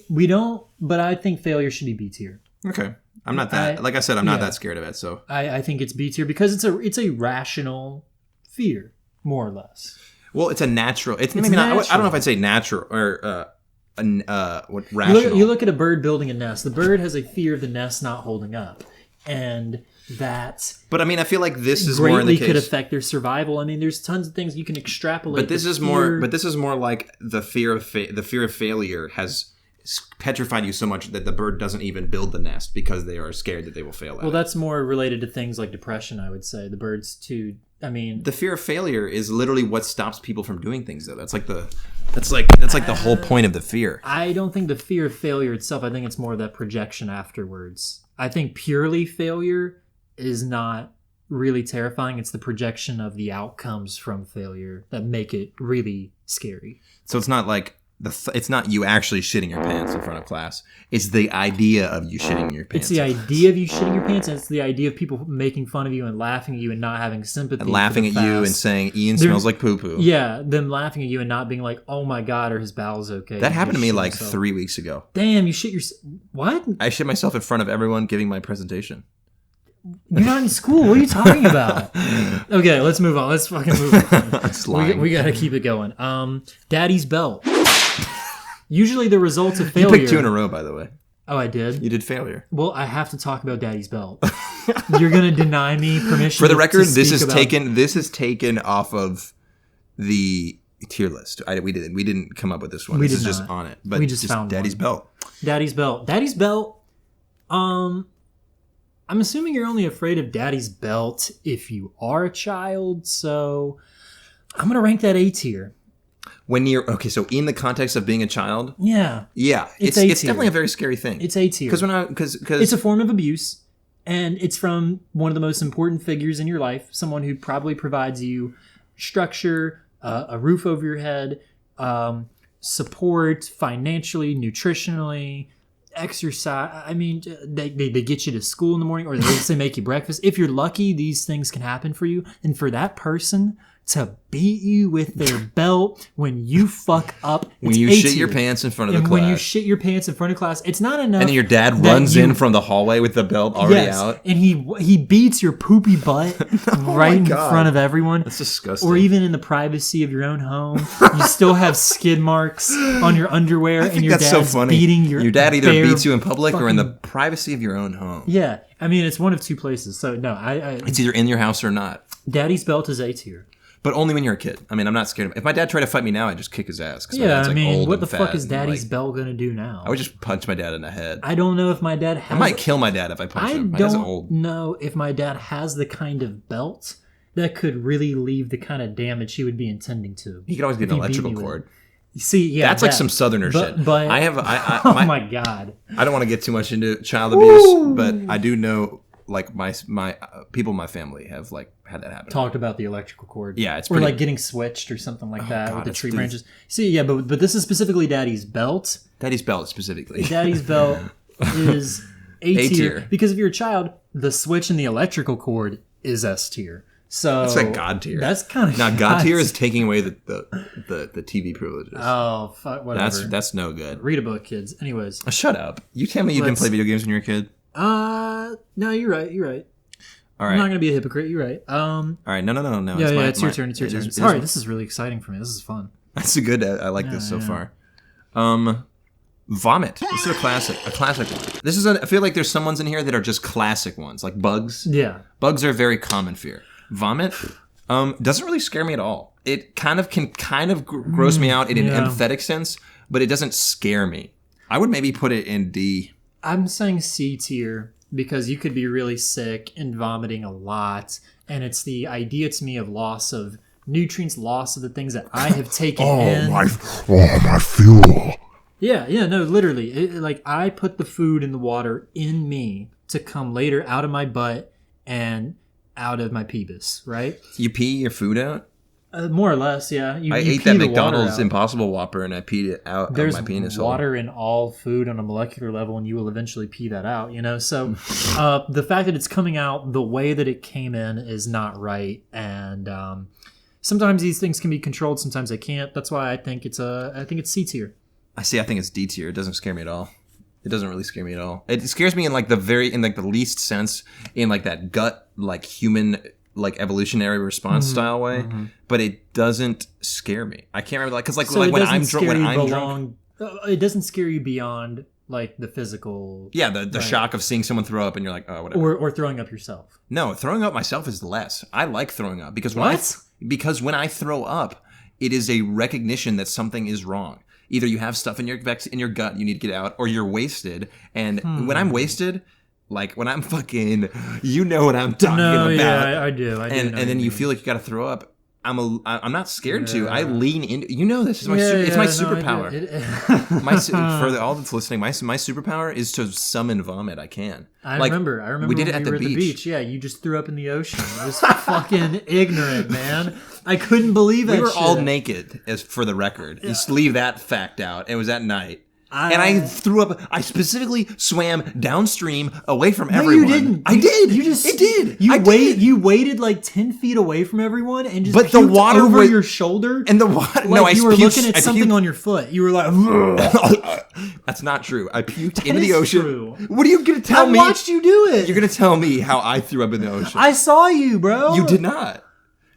Speaker 2: We don't, but I think failure should be B tier.
Speaker 3: Okay. I'm not that, like I said, I'm not that scared of it, so.
Speaker 2: I think it's B tier because it's a rational fear, more or less.
Speaker 3: Well, it's a natural, it's maybe not, I don't know if I'd say natural, or, rational.
Speaker 2: You look at a bird building a nest. The bird has a fear of the nest not holding up. And that
Speaker 3: but I mean, I feel like this is more in the case.
Speaker 2: could affect their survival. I mean, there's tons of things you can extrapolate.
Speaker 3: But this is more like the fear of failure has petrified you so much that the bird doesn't even build the nest because they are scared that they will fail at it.
Speaker 2: Well, that's more related to things like depression, I would say. The birds too. I mean,
Speaker 3: the fear of failure is literally what stops people from doing things, though. That's like the whole point of the fear.
Speaker 2: I don't think the fear of failure itself. I think it's more of that projection afterwards. I think purely failure is not really terrifying. It's the projection of the outcomes from failure that make it really scary.
Speaker 3: So it's not like it's not you actually shitting your pants in front of class. It's the idea of you shitting your pants.
Speaker 2: It's the idea of you shitting your pants, and it's the idea of people making fun of you and laughing at you and not having sympathy.
Speaker 3: And laughing at you and saying Ian smells like poo-poo.
Speaker 2: Yeah, them laughing at you and not being like, oh my God, are his bowels okay?
Speaker 3: That happened to me like 3 weeks ago.
Speaker 2: Damn, you shit your... What?
Speaker 3: I shit myself in front of everyone giving my presentation.
Speaker 2: You're not in school. What are you talking about? Okay, let's move on. Let's fucking move on. We got to keep it going. Daddy's belt. Usually the results of failure...
Speaker 3: You picked 2 in a row, by the way.
Speaker 2: Oh, I did?
Speaker 3: You did failure.
Speaker 2: Well, I have to talk about Daddy's belt. You're going to deny me permission.
Speaker 3: For the record, this is
Speaker 2: about...
Speaker 3: taken off of the tier list. We didn't come up with this one. This is just on it. But
Speaker 2: we just found
Speaker 3: Daddy's belt.
Speaker 2: Daddy's belt. Daddy's belt. I'm assuming you're only afraid of Daddy's belt if you are a child, so I'm going to rank that A tier.
Speaker 3: When you're so in the context of being a child,
Speaker 2: yeah,
Speaker 3: it's definitely a very scary thing.
Speaker 2: It's A tier because it's a form of abuse, and it's from one of the most important figures in your life, someone who probably provides you structure, a roof over your head, support financially, nutritionally, exercise. I mean, they get you to school in the morning, or they make you breakfast. If you're lucky, these things can happen for you, and for that person to beat you with their belt when you fuck up.
Speaker 3: When you shit your pants in front of the class.
Speaker 2: When you shit your pants in front of class, it's not enough.
Speaker 3: And then your dad runs in from the hallway with the belt already out.
Speaker 2: And he beats your poopy butt right in front of everyone.
Speaker 3: That's disgusting.
Speaker 2: Or even in the privacy of your own home. You still have skid marks on your underwear, and your dad's beating your
Speaker 3: dad either beats you in public or in the privacy of your own home.
Speaker 2: Yeah. I mean, it's one of 2 places. So, no.
Speaker 3: It's either in your house or not.
Speaker 2: Daddy's belt is A tier.
Speaker 3: But only when you're a kid. I mean, I'm not scared of it. If my dad tried to fight me now, I'd just kick his ass.
Speaker 2: Yeah, I mean, what the fuck is Daddy's belt going to do now?
Speaker 3: I would just punch my dad in the head.
Speaker 2: I don't know if my dad has...
Speaker 3: I might kill my dad if I punch him. My dad's old.
Speaker 2: I don't know if my dad has the kind of belt that could really leave the kind of damage he would be intending to.
Speaker 3: He could always get an electrical cord.
Speaker 2: See, yeah,
Speaker 3: that's like some Southerner shit.
Speaker 2: But oh my God,
Speaker 3: I don't want to get too much into child abuse, but I do know, like my people in my family have like had that happen.
Speaker 2: Talked about the electrical cord,
Speaker 3: yeah, it's
Speaker 2: or like getting switched or something like that with the tree branches. See, yeah, but this is specifically Daddy's belt.
Speaker 3: Daddy's belt specifically.
Speaker 2: Daddy's belt is A tier because if you're a child, the switch and the electrical cord is S tier. So
Speaker 3: that's like God tier.
Speaker 2: That's kind of
Speaker 3: now God tier is taking away the TV privileges.
Speaker 2: Oh, fuck, whatever.
Speaker 3: That's no good.
Speaker 2: Read a book, kids. Anyways,
Speaker 3: shut up. You tell me you didn't play video games when you were a kid.
Speaker 2: No, you're right.
Speaker 3: All right.
Speaker 2: I'm not gonna be a hypocrite. You're right.
Speaker 3: All right. No.
Speaker 2: Yeah, it's your turn. It's your turn. Sorry, this is really exciting for me. This is fun.
Speaker 3: That's a good. I like this so far. Vomit. This is a classic one. This is. I feel like there's some ones in here that are just classic ones, like bugs.
Speaker 2: Yeah.
Speaker 3: Bugs are a very common fear. Vomit doesn't really scare me at all. It can gross me out in an empathetic sense, but it doesn't scare me. I would maybe put it in D.
Speaker 2: I'm saying C tier because you could be really sick and vomiting a lot, and it's the idea to me of loss of nutrients, loss of the things that I have taken in.
Speaker 1: My fuel.
Speaker 2: Yeah, no, literally. Like, I put the food and the water in me to come later out of my butt and out of my pubis, right?
Speaker 3: You pee your food out?
Speaker 2: More or less, yeah. You
Speaker 3: I ate
Speaker 2: pee
Speaker 3: that
Speaker 2: the
Speaker 3: McDonald's
Speaker 2: water out.
Speaker 3: Impossible Whopper and I peed it out
Speaker 2: There's
Speaker 3: of my penis
Speaker 2: water in all food on a molecular level, and you will eventually pee that out, you know? So the fact that it's coming out the way that it came in is not right. And sometimes these things can be controlled, sometimes they can't. That's why I think it's C tier.
Speaker 3: I think it's D tier. It doesn't scare me at all. It doesn't really scare me at all. It scares me in like the least sense, in like that gut, like human, like evolutionary response style way, but it doesn't scare me. I can't remember, like, because like when I'm drunk,
Speaker 2: it doesn't scare you beyond like the physical.
Speaker 3: Yeah, the shock of seeing someone throw up and you're like, oh, whatever.
Speaker 2: Or throwing up yourself.
Speaker 3: No, throwing up myself is less. I like throwing up because when I throw up, it is a recognition that something is wrong. Either you have stuff in your gut you need to get out, or you're wasted. And when I'm wasted, like when I'm fucking, you know what I'm talking about.
Speaker 2: Yeah, I do.
Speaker 3: And then you feel like you got to throw up. I'm not scared to. I lean in. You know this is my superpower. For all that's listening, my superpower is to summon vomit. I can.
Speaker 2: I remember.
Speaker 3: We did it at the
Speaker 2: beach. Yeah, you just threw up in the ocean. I was fucking ignorant, man. I couldn't believe that.
Speaker 3: We were
Speaker 2: shit.
Speaker 3: all naked, as for the record. Just leave that fact out. It was at night. And I threw up. I specifically swam downstream away from everyone.
Speaker 2: No, you didn't.
Speaker 3: I did.
Speaker 2: It did. You waited like 10 feet away from everyone and just
Speaker 3: but the water
Speaker 2: over your shoulder.
Speaker 3: And the water.
Speaker 2: Like you were looking at something on your foot. You were like,
Speaker 3: that's not true. I puked into the ocean.
Speaker 2: True.
Speaker 3: What are you going to tell me?
Speaker 2: I watched you do it.
Speaker 3: You're going to tell me how I threw up in the ocean.
Speaker 2: I saw you, bro.
Speaker 3: You did not.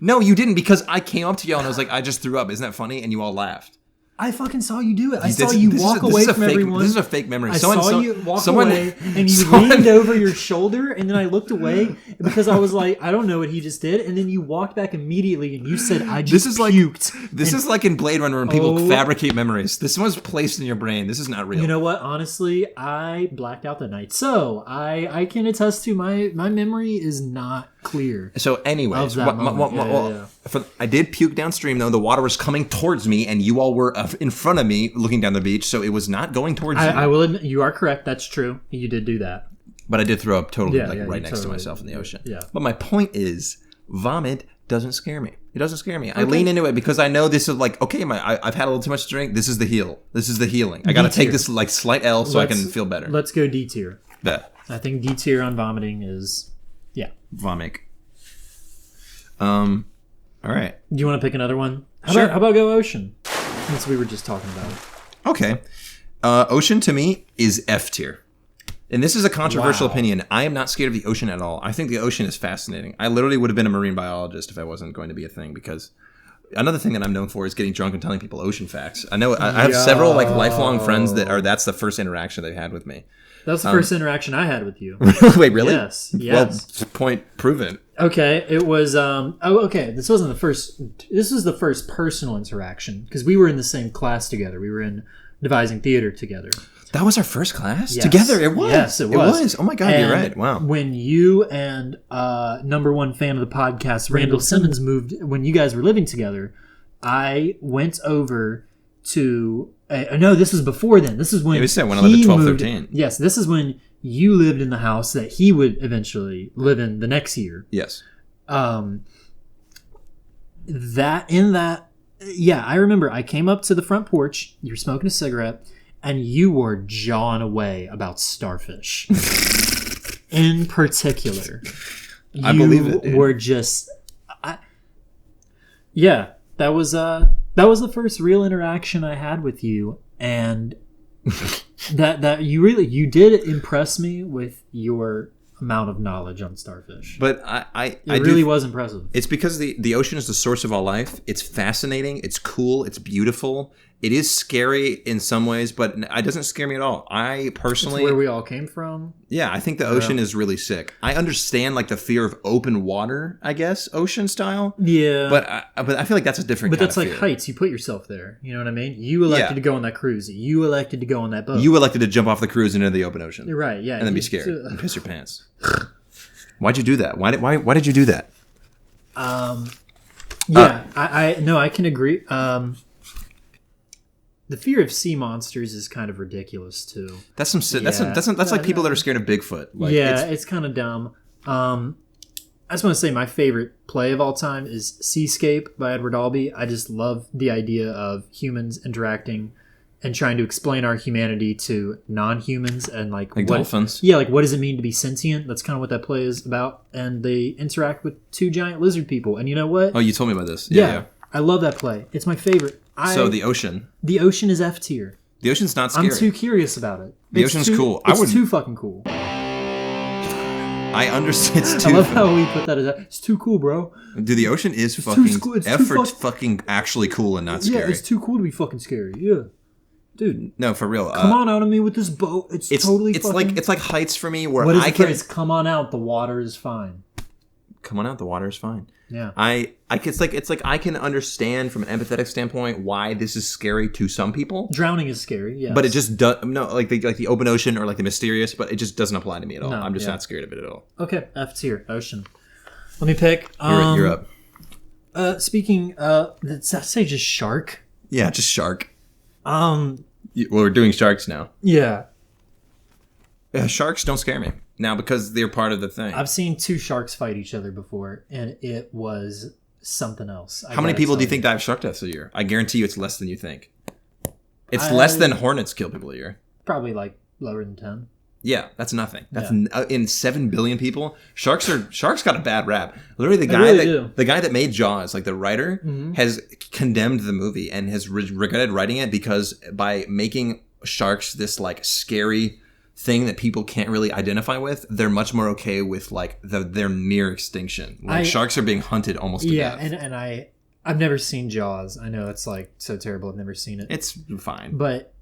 Speaker 3: No, you didn't, because I came up to y'all and I was like, I just threw up. Isn't that funny? And you all laughed.
Speaker 2: I fucking saw you do it. I saw you walk away from everyone.
Speaker 3: This is a fake memory.
Speaker 2: I saw you walk away, and you leaned over your shoulder, and then I looked away because I was like, I don't know what he just did. And then you walked back immediately, and you said, I just puked.
Speaker 3: This is like in Blade Runner when people fabricate memories. This was placed in your brain. This is not real.
Speaker 2: You know what? Honestly, I blacked out that night. So I can attest to my memory is not clear.
Speaker 3: So anyways, I did puke downstream, though. The water was coming towards me, and you all were in front of me looking down the beach, so it was not going towards you.
Speaker 2: I will admit, you are correct. That's true. You did do that.
Speaker 3: But I did throw up right next to myself in the ocean. Yeah. But my point is, vomit doesn't scare me. It doesn't scare me. Okay. I lean into it because I know this is like, okay, I've had a little too much to drink. This is the heal. This is the healing. I got to take this like slight L so I can feel better.
Speaker 2: Let's go D tier.
Speaker 3: Bet.
Speaker 2: I think D tier on vomiting is,
Speaker 3: vomit. All right.
Speaker 2: Do you want to pick another one? How about go ocean? Since we were just talking about it.
Speaker 3: Okay. Ocean to me is F tier. And this is a controversial opinion. I am not scared of the ocean at all. I think the ocean is fascinating. I literally would have been a marine biologist if I wasn't going to be a thing, because another thing that I'm known for is getting drunk and telling people ocean facts. I know I have several like lifelong friends that's the first interaction they've had with me.
Speaker 2: That was the first interaction I had with you.
Speaker 3: Wait, really?
Speaker 2: Yes.
Speaker 3: Well, point proven.
Speaker 2: Okay, it was okay, this was the first personal interaction because we were in the same class together. We were in devising theater together.
Speaker 3: That was our first class?
Speaker 2: Yes.
Speaker 3: Together? It was.
Speaker 2: Yes, it was.
Speaker 3: Oh my God, you're right. Wow.
Speaker 2: When you and number one fan of the podcast, Randall Simmons, moved, when you guys were living together, I went over to no, this was before then. This is when
Speaker 3: we said when I lived at 12, 13.
Speaker 2: Yes, this is when you lived in the house that he would eventually live in the next year.
Speaker 3: Yes.
Speaker 2: I remember I came up to the front porch, you were smoking a cigarette, and you were jawing away about starfish. In particular.
Speaker 3: I believe it, dude.
Speaker 2: You were just... that was the first real interaction I had with you, and that you did impress me with your amount of knowledge on starfish.
Speaker 3: But
Speaker 2: it really was impressive.
Speaker 3: It's because the ocean is the source of all life. It's fascinating. It's cool. It's beautiful. It is scary in some ways, but it doesn't scare me at all. I personally...
Speaker 2: It's where we all came from.
Speaker 3: Yeah, I think the ocean is really sick. I understand like the fear of open water, I guess, ocean style.
Speaker 2: Yeah.
Speaker 3: But I feel like that's a different kind of fear.
Speaker 2: But that's like heights. You put yourself there. You know what I mean? You elected to go on that cruise. You elected to go on that boat.
Speaker 3: You elected to jump off the cruise into the open ocean.
Speaker 2: You're right, yeah.
Speaker 3: And then be scared and piss your pants. Why'd you do that? Why did you do that?
Speaker 2: I can agree. The fear of sea monsters is kind of ridiculous too.
Speaker 3: That's like people that are scared of Bigfoot. Like,
Speaker 2: it's kind of dumb. I just want to say my favorite play of all time is Seascape by Edward Albee. I just love the idea of humans interacting and trying to explain our humanity to non-humans and like what,
Speaker 3: dolphins.
Speaker 2: Yeah, like what does it mean to be sentient? That's kind of what that play is about. And they interact with two giant lizard people. And you know what?
Speaker 3: Oh, you told me about this.
Speaker 2: Yeah. I love that play. It's my favorite.
Speaker 3: So the ocean.
Speaker 2: The ocean is F tier.
Speaker 3: The ocean's not scary.
Speaker 2: I'm too curious about it.
Speaker 3: The ocean's cool.
Speaker 2: It's too fucking cool.
Speaker 3: I understand. It's too
Speaker 2: I love how we put that as it's too cool, bro.
Speaker 3: Dude, the ocean is fucking
Speaker 2: too
Speaker 3: fucking actually cool and not scary.
Speaker 2: Yeah, it's too cool to be fucking scary. Yeah. Dude.
Speaker 3: No, for real.
Speaker 2: Come on out of me with this boat. It's totally fucking...
Speaker 3: It's like heights for me where
Speaker 2: what is
Speaker 3: I
Speaker 2: the
Speaker 3: can...
Speaker 2: phrase? Come on out, the water is fine.
Speaker 3: Come on out, the water is fine.
Speaker 2: Yeah.
Speaker 3: It's like I can understand from an empathetic standpoint why this is scary to some people.
Speaker 2: Drowning is scary, yeah.
Speaker 3: But it just does like the open ocean or like the mysterious, but it just doesn't apply to me at all.
Speaker 2: No,
Speaker 3: I'm just not scared of it at all.
Speaker 2: Okay, F tier, ocean. Let me pick.
Speaker 3: You're up.
Speaker 2: Speaking, did I say just shark?
Speaker 3: Yeah, just shark. Well, we're doing sharks now.
Speaker 2: Yeah.
Speaker 3: Yeah, sharks don't scare me now because they're part of the thing.
Speaker 2: I've seen two sharks fight each other before, and it was something else.
Speaker 3: How many people do you think die of shark deaths a year? I guarantee you it's less than you think. It's less than hornets kill people a year.
Speaker 2: Probably like lower than 10.
Speaker 3: Yeah, that's nothing. That's in 7 billion people. Sharks got a bad rap. Literally, the guy that made Jaws, like the writer, has condemned the movie and has regretted writing it because by making sharks this like scary thing that people can't really identify with, they're much more okay with like their near extinction. Like sharks are being hunted almost to death. Yeah,
Speaker 2: and I've never seen Jaws. I know it's like so terrible. I've never seen it.
Speaker 3: It's fine,
Speaker 2: but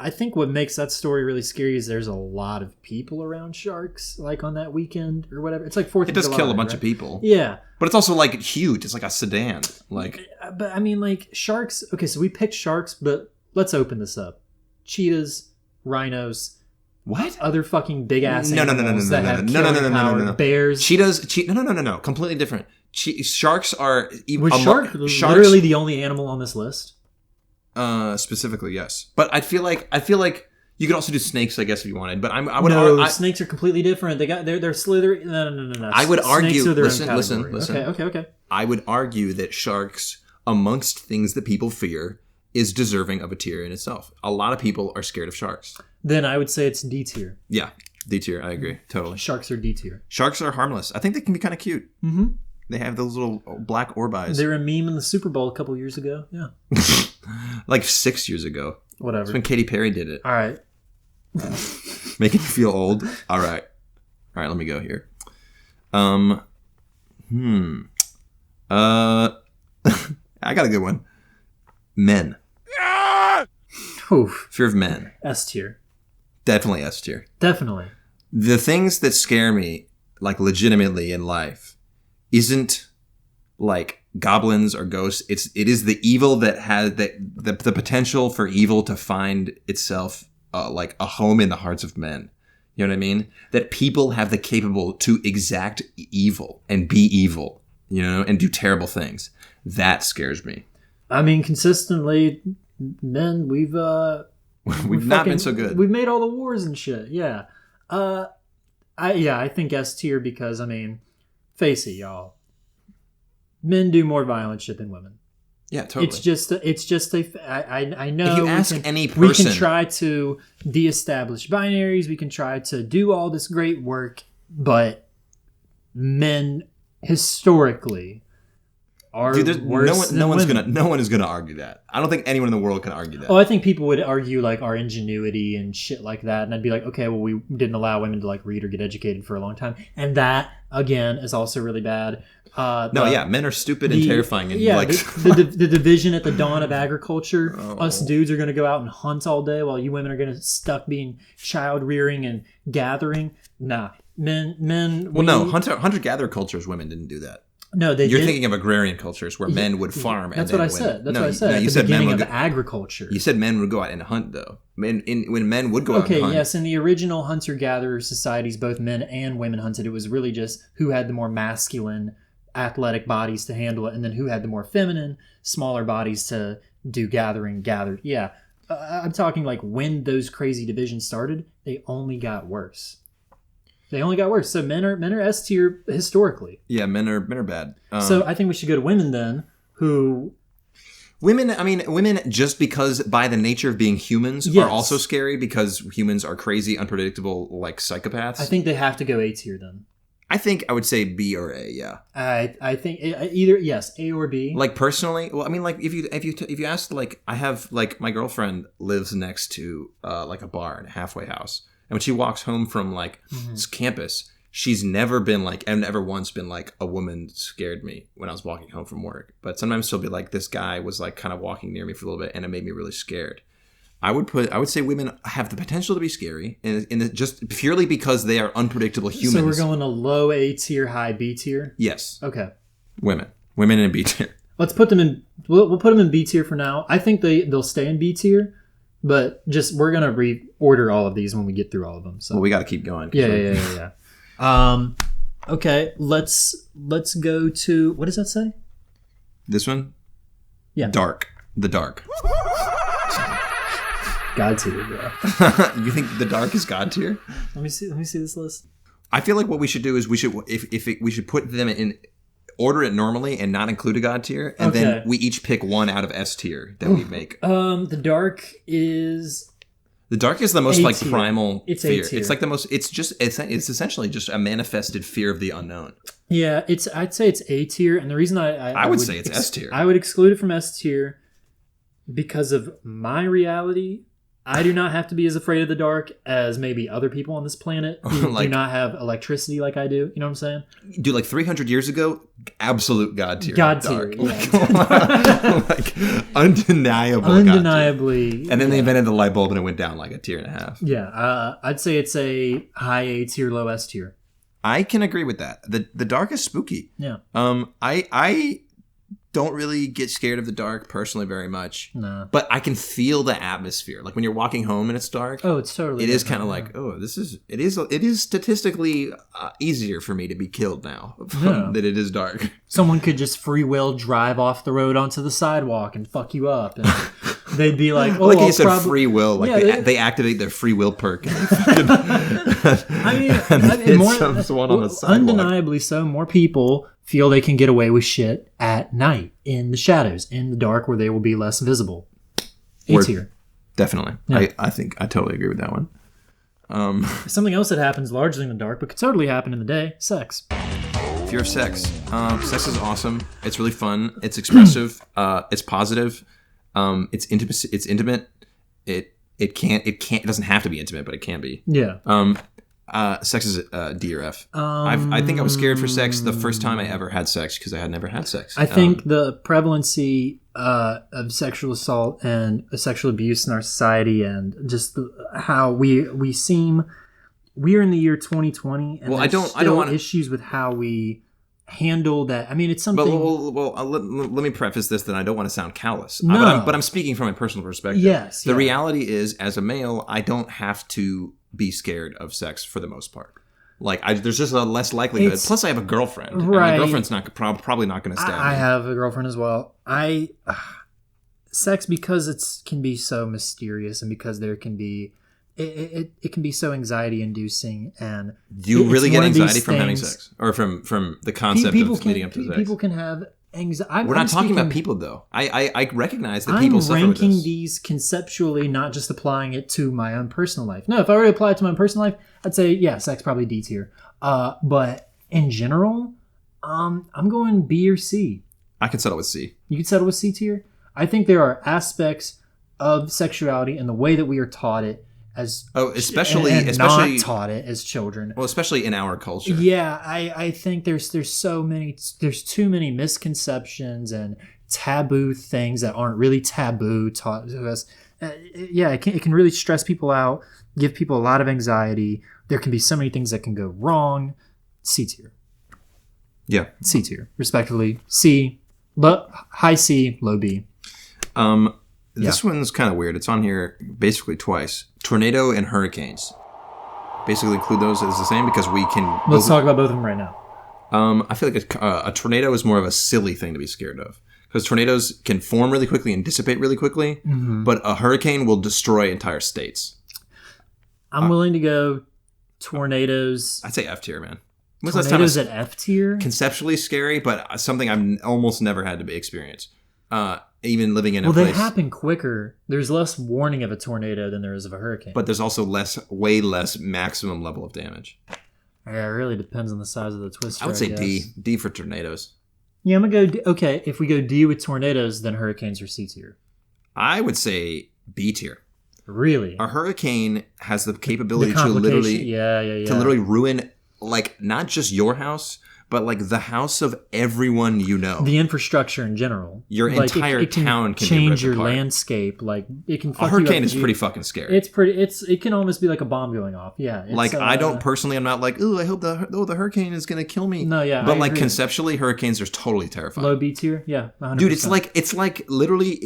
Speaker 2: I think what makes that story really scary is there's a lot of people around sharks, like on that weekend or whatever. It's like 4th of July.
Speaker 3: It does kill a bunch of people.
Speaker 2: Yeah.
Speaker 3: But it's also like huge. It's like a sedan. Like,
Speaker 2: but I mean, like sharks. Okay, so we picked sharks, but let's open this up. Cheetahs, rhinos.
Speaker 3: What?
Speaker 2: Other fucking big ass
Speaker 3: no.
Speaker 2: Bears.
Speaker 3: Cheetahs. No. Completely different. Sharks are
Speaker 2: Was shark literally the only animal on this list?
Speaker 3: Specifically, yes. But I feel like you could also do snakes, I guess, if you wanted. But I would argue
Speaker 2: snakes are completely different. They're slithery. No.
Speaker 3: I would argue. Listen.
Speaker 2: Okay.
Speaker 3: I would argue that sharks, amongst things that people fear, is deserving of a tier in itself. A lot of people are scared of sharks.
Speaker 2: Then I would say it's D tier.
Speaker 3: Yeah, D tier. I agree. Totally.
Speaker 2: Sharks are D tier.
Speaker 3: Sharks are harmless. I think they can be kind of cute.
Speaker 2: Mm-hmm.
Speaker 3: They have those little black orb eyes.
Speaker 2: They were a meme in the Super Bowl a couple years ago. Yeah.
Speaker 3: Like 6 years ago.
Speaker 2: Whatever.
Speaker 3: That's when Katy Perry did it.
Speaker 2: All right.
Speaker 3: Making you feel old. All right, let me go here. I got a good one. Men.
Speaker 2: Oof.
Speaker 3: Fear of men.
Speaker 2: S tier.
Speaker 3: Definitely S tier.
Speaker 2: Definitely.
Speaker 3: The things that scare me, like legitimately in life, isn't like goblins or ghosts. It is the evil that has the potential for evil to find itself like a home in the hearts of men. You know what I mean? That people have the capable to exact evil and be evil, you know, and do terrible things. That scares me. I
Speaker 2: mean, consistently, men, we've
Speaker 3: not been so good.
Speaker 2: We've made all the wars and shit. Yeah. I think S tier because, I mean, face it, y'all. Men do more violent shit than women.
Speaker 3: Yeah, totally.
Speaker 2: I know.
Speaker 3: If you ask any person,
Speaker 2: we can try to de-establish binaries. We can try to do all this great work, but men historically are worse than women.
Speaker 3: No one is gonna argue that. I don't think anyone in the world can argue that.
Speaker 2: Oh, I think people would argue like our ingenuity and shit like that, and I'd be like, okay, well, we didn't allow women to like read or get educated for a long time, and that again is also really bad.
Speaker 3: Men are stupid and terrifying, and
Speaker 2: the division at the dawn of agriculture. Us dudes are going to go out and hunt all day, while you women are going to stuck being child rearing and gathering. Nah, men.
Speaker 3: Well, no, hunter-gatherer cultures, women didn't do that.
Speaker 2: No,
Speaker 3: You're thinking of agrarian cultures where men would farm.
Speaker 2: That's what I said. That's what I said.
Speaker 3: No,
Speaker 2: you said beginning of agriculture.
Speaker 3: You said men would go out and hunt, though. When men would go out and hunt.
Speaker 2: Okay, yes. In the original hunter-gatherer societies, both men and women hunted. It was really just who had the more masculine, athletic bodies to handle it, and then who had the more feminine, smaller bodies to do gathered. Yeah. I'm talking like when those crazy divisions started, they only got worse. They only got worse. So men are S tier historically.
Speaker 3: Yeah, men are bad.
Speaker 2: So I think we should go to women then, who...
Speaker 3: Women, just because by the nature of being humans,
Speaker 2: Yes.
Speaker 3: are also scary because humans are crazy, unpredictable, like psychopaths.
Speaker 2: I think they have to go A tier then.
Speaker 3: I think I would say B or A. Yeah.
Speaker 2: I think either yes, A or B.
Speaker 3: Like personally, well, I mean, like if you ask, like I have like my girlfriend lives next to like a bar and a halfway house, and when she walks home from like campus, she's never been like, and never once been like, a woman scared me when I was walking home from work. But sometimes she'll be like, this guy was like kind of walking near me for a little bit, and it made me really scared. I would say women have the potential to be scary, just purely because they are unpredictable humans.
Speaker 2: So we're going a low A tier, high B tier.
Speaker 3: Yes.
Speaker 2: Okay.
Speaker 3: Women in B tier.
Speaker 2: Let's put them in. We'll put them in B tier for now. I think they'll stay in B tier, but just we're gonna reorder all of these when we get through all of them. So
Speaker 3: Well, we got to keep going.
Speaker 2: yeah. Okay. Let's go to, what does that say?
Speaker 3: This one.
Speaker 2: Yeah.
Speaker 3: Dark. The dark.
Speaker 2: God tier, bro.
Speaker 3: You think the dark is God tier?
Speaker 2: Let me see this list.
Speaker 3: I feel like what we should do is we should put them in order it normally and not include a God tier, and then we each pick one out of S tier that we make.
Speaker 2: The dark is
Speaker 3: the most like
Speaker 2: A-tier.
Speaker 3: primal
Speaker 2: It's
Speaker 3: fear.
Speaker 2: A-tier.
Speaker 3: It's like the most. It's essentially just a manifested fear of the unknown.
Speaker 2: Yeah, I'd say it's A tier, and the reason I
Speaker 3: would say it's S tier.
Speaker 2: I would exclude it from S tier because of my reality. I do not have to be as afraid of the dark as maybe other people on this planet who do not have electricity like I do. You know what I'm saying?
Speaker 3: Dude, like 300 years ago, absolute God tier.
Speaker 2: God
Speaker 3: dark.
Speaker 2: tier. Yeah.
Speaker 3: Like undeniable.
Speaker 2: Undeniably.
Speaker 3: God tier. And then they invented the light bulb and it went down like a tier and a half.
Speaker 2: Yeah, I'd say it's a high A tier, low S tier.
Speaker 3: I can agree with that. The dark is spooky.
Speaker 2: Yeah.
Speaker 3: I don't really get scared of the dark personally very much.
Speaker 2: No.
Speaker 3: But I can feel the atmosphere. Like when you're walking home and it's dark.
Speaker 2: Oh, it's totally.
Speaker 3: It is kind of like, it is statistically easier for me to be killed now that it is dark.
Speaker 2: Someone could just free will drive off the road onto the sidewalk and fuck you up, and they'd be like, "Oh,
Speaker 3: like you said, free will. Like they activate their free will perk. And someone on the sidewalk.
Speaker 2: Undeniably so. More people feel they can get away with shit at night, in the shadows, in the dark, where they will be less visible. A tier.
Speaker 3: Definitely. Yeah. I think I totally agree with that one.
Speaker 2: Something else that happens largely in the dark, but could totally happen in the day: sex.
Speaker 3: Fear of sex. Sex is awesome. It's really fun. It's expressive. It's positive. It's intimacy. It's intimate. It doesn't have to be intimate, but it can be.
Speaker 2: Yeah.
Speaker 3: Sex is D or F. I think I was scared for sex the first time I ever had sex because I had never had sex.
Speaker 2: I think the prevalency of sexual assault and sexual abuse in our society, and just how we seem, we're in the year 2020, and
Speaker 3: well,
Speaker 2: there's
Speaker 3: I don't want
Speaker 2: issues with how we handle that. I mean, it's something.
Speaker 3: Let me preface this that I don't want to sound callous.
Speaker 2: No.
Speaker 3: But I'm speaking from a personal perspective.
Speaker 2: Yes.
Speaker 3: The reality is, as a male, I don't have to be scared of sex for the most part. Like, there's just a less likelihood. Plus, I have a girlfriend.
Speaker 2: Right.
Speaker 3: And my girlfriend's probably not going to stab me.
Speaker 2: I have a girlfriend as well. Sex, because it can be so mysterious, and because there can be, it can be so anxiety inducing. And
Speaker 3: do you really get anxiety from having sex, or from the concept of leading up to sex?
Speaker 2: People can have anxiety.
Speaker 3: We're not talking about people, though. I recognize that people suffer with this.
Speaker 2: I'm ranking these conceptually, not just applying it to my own personal life. No, if I were to apply it to my own personal life, I'd say, yeah, sex probably D tier. But in general, I'm going B or C.
Speaker 3: I can settle with C.
Speaker 2: You can settle with C tier? I think there are aspects of sexuality and the way that we are taught it as
Speaker 3: especially
Speaker 2: not taught it as children.
Speaker 3: Well, especially in our culture.
Speaker 2: Yeah, I think there's too many misconceptions and taboo things that aren't really taboo taught to us. It can really stress people out, give people a lot of anxiety. There can be so many things that can go wrong. C tier.
Speaker 3: Yeah.
Speaker 2: C tier, respectively. C, but high C, low B.
Speaker 3: This one's kind of weird. It's on here basically twice. Tornado and hurricanes. Basically include those as the same because we can...
Speaker 2: Let's talk about both of them right now.
Speaker 3: I feel like a tornado is more of a silly thing to be scared of. Because tornadoes can form really quickly and dissipate really quickly. Mm-hmm. But a hurricane will destroy entire states.
Speaker 2: I'm willing to go Tornadoes.
Speaker 3: I'd say F tier, man. When's the last
Speaker 2: Tornadoes
Speaker 3: time
Speaker 2: at F tier?
Speaker 3: conceptually scary, but something I've almost never had to experience. Even living in a
Speaker 2: Well,
Speaker 3: place.
Speaker 2: they happen quicker. There's less warning of a tornado than there is of a hurricane.
Speaker 3: But there's also way less maximum level of damage.
Speaker 2: Yeah, it really depends on the size of the twister.
Speaker 3: I would say
Speaker 2: guess.
Speaker 3: D. D for tornadoes.
Speaker 2: Yeah, I'm gonna go. Okay, if we go D with tornadoes, then hurricanes are C tier.
Speaker 3: I would say B tier.
Speaker 2: Really?
Speaker 3: A hurricane has the capability
Speaker 2: The
Speaker 3: to literally
Speaker 2: to
Speaker 3: literally ruin like not just your house, but like the house of everyone you know.
Speaker 2: the infrastructure in general.
Speaker 3: Your entire
Speaker 2: it can
Speaker 3: town can be
Speaker 2: change
Speaker 3: ripped
Speaker 2: your
Speaker 3: apart.
Speaker 2: landscape. Like it can.
Speaker 3: A
Speaker 2: Fuck
Speaker 3: hurricane
Speaker 2: you
Speaker 3: is pretty fucking scary.
Speaker 2: It can almost be like a bomb going off. Yeah. It's,
Speaker 3: I don't personally. I'm not like, ooh, I hope the hurricane is gonna kill me.
Speaker 2: No, yeah,
Speaker 3: But
Speaker 2: I
Speaker 3: like
Speaker 2: agree.
Speaker 3: conceptually, hurricanes are totally terrifying.
Speaker 2: low B tier. Yeah, 100%.
Speaker 3: Dude, it's like literally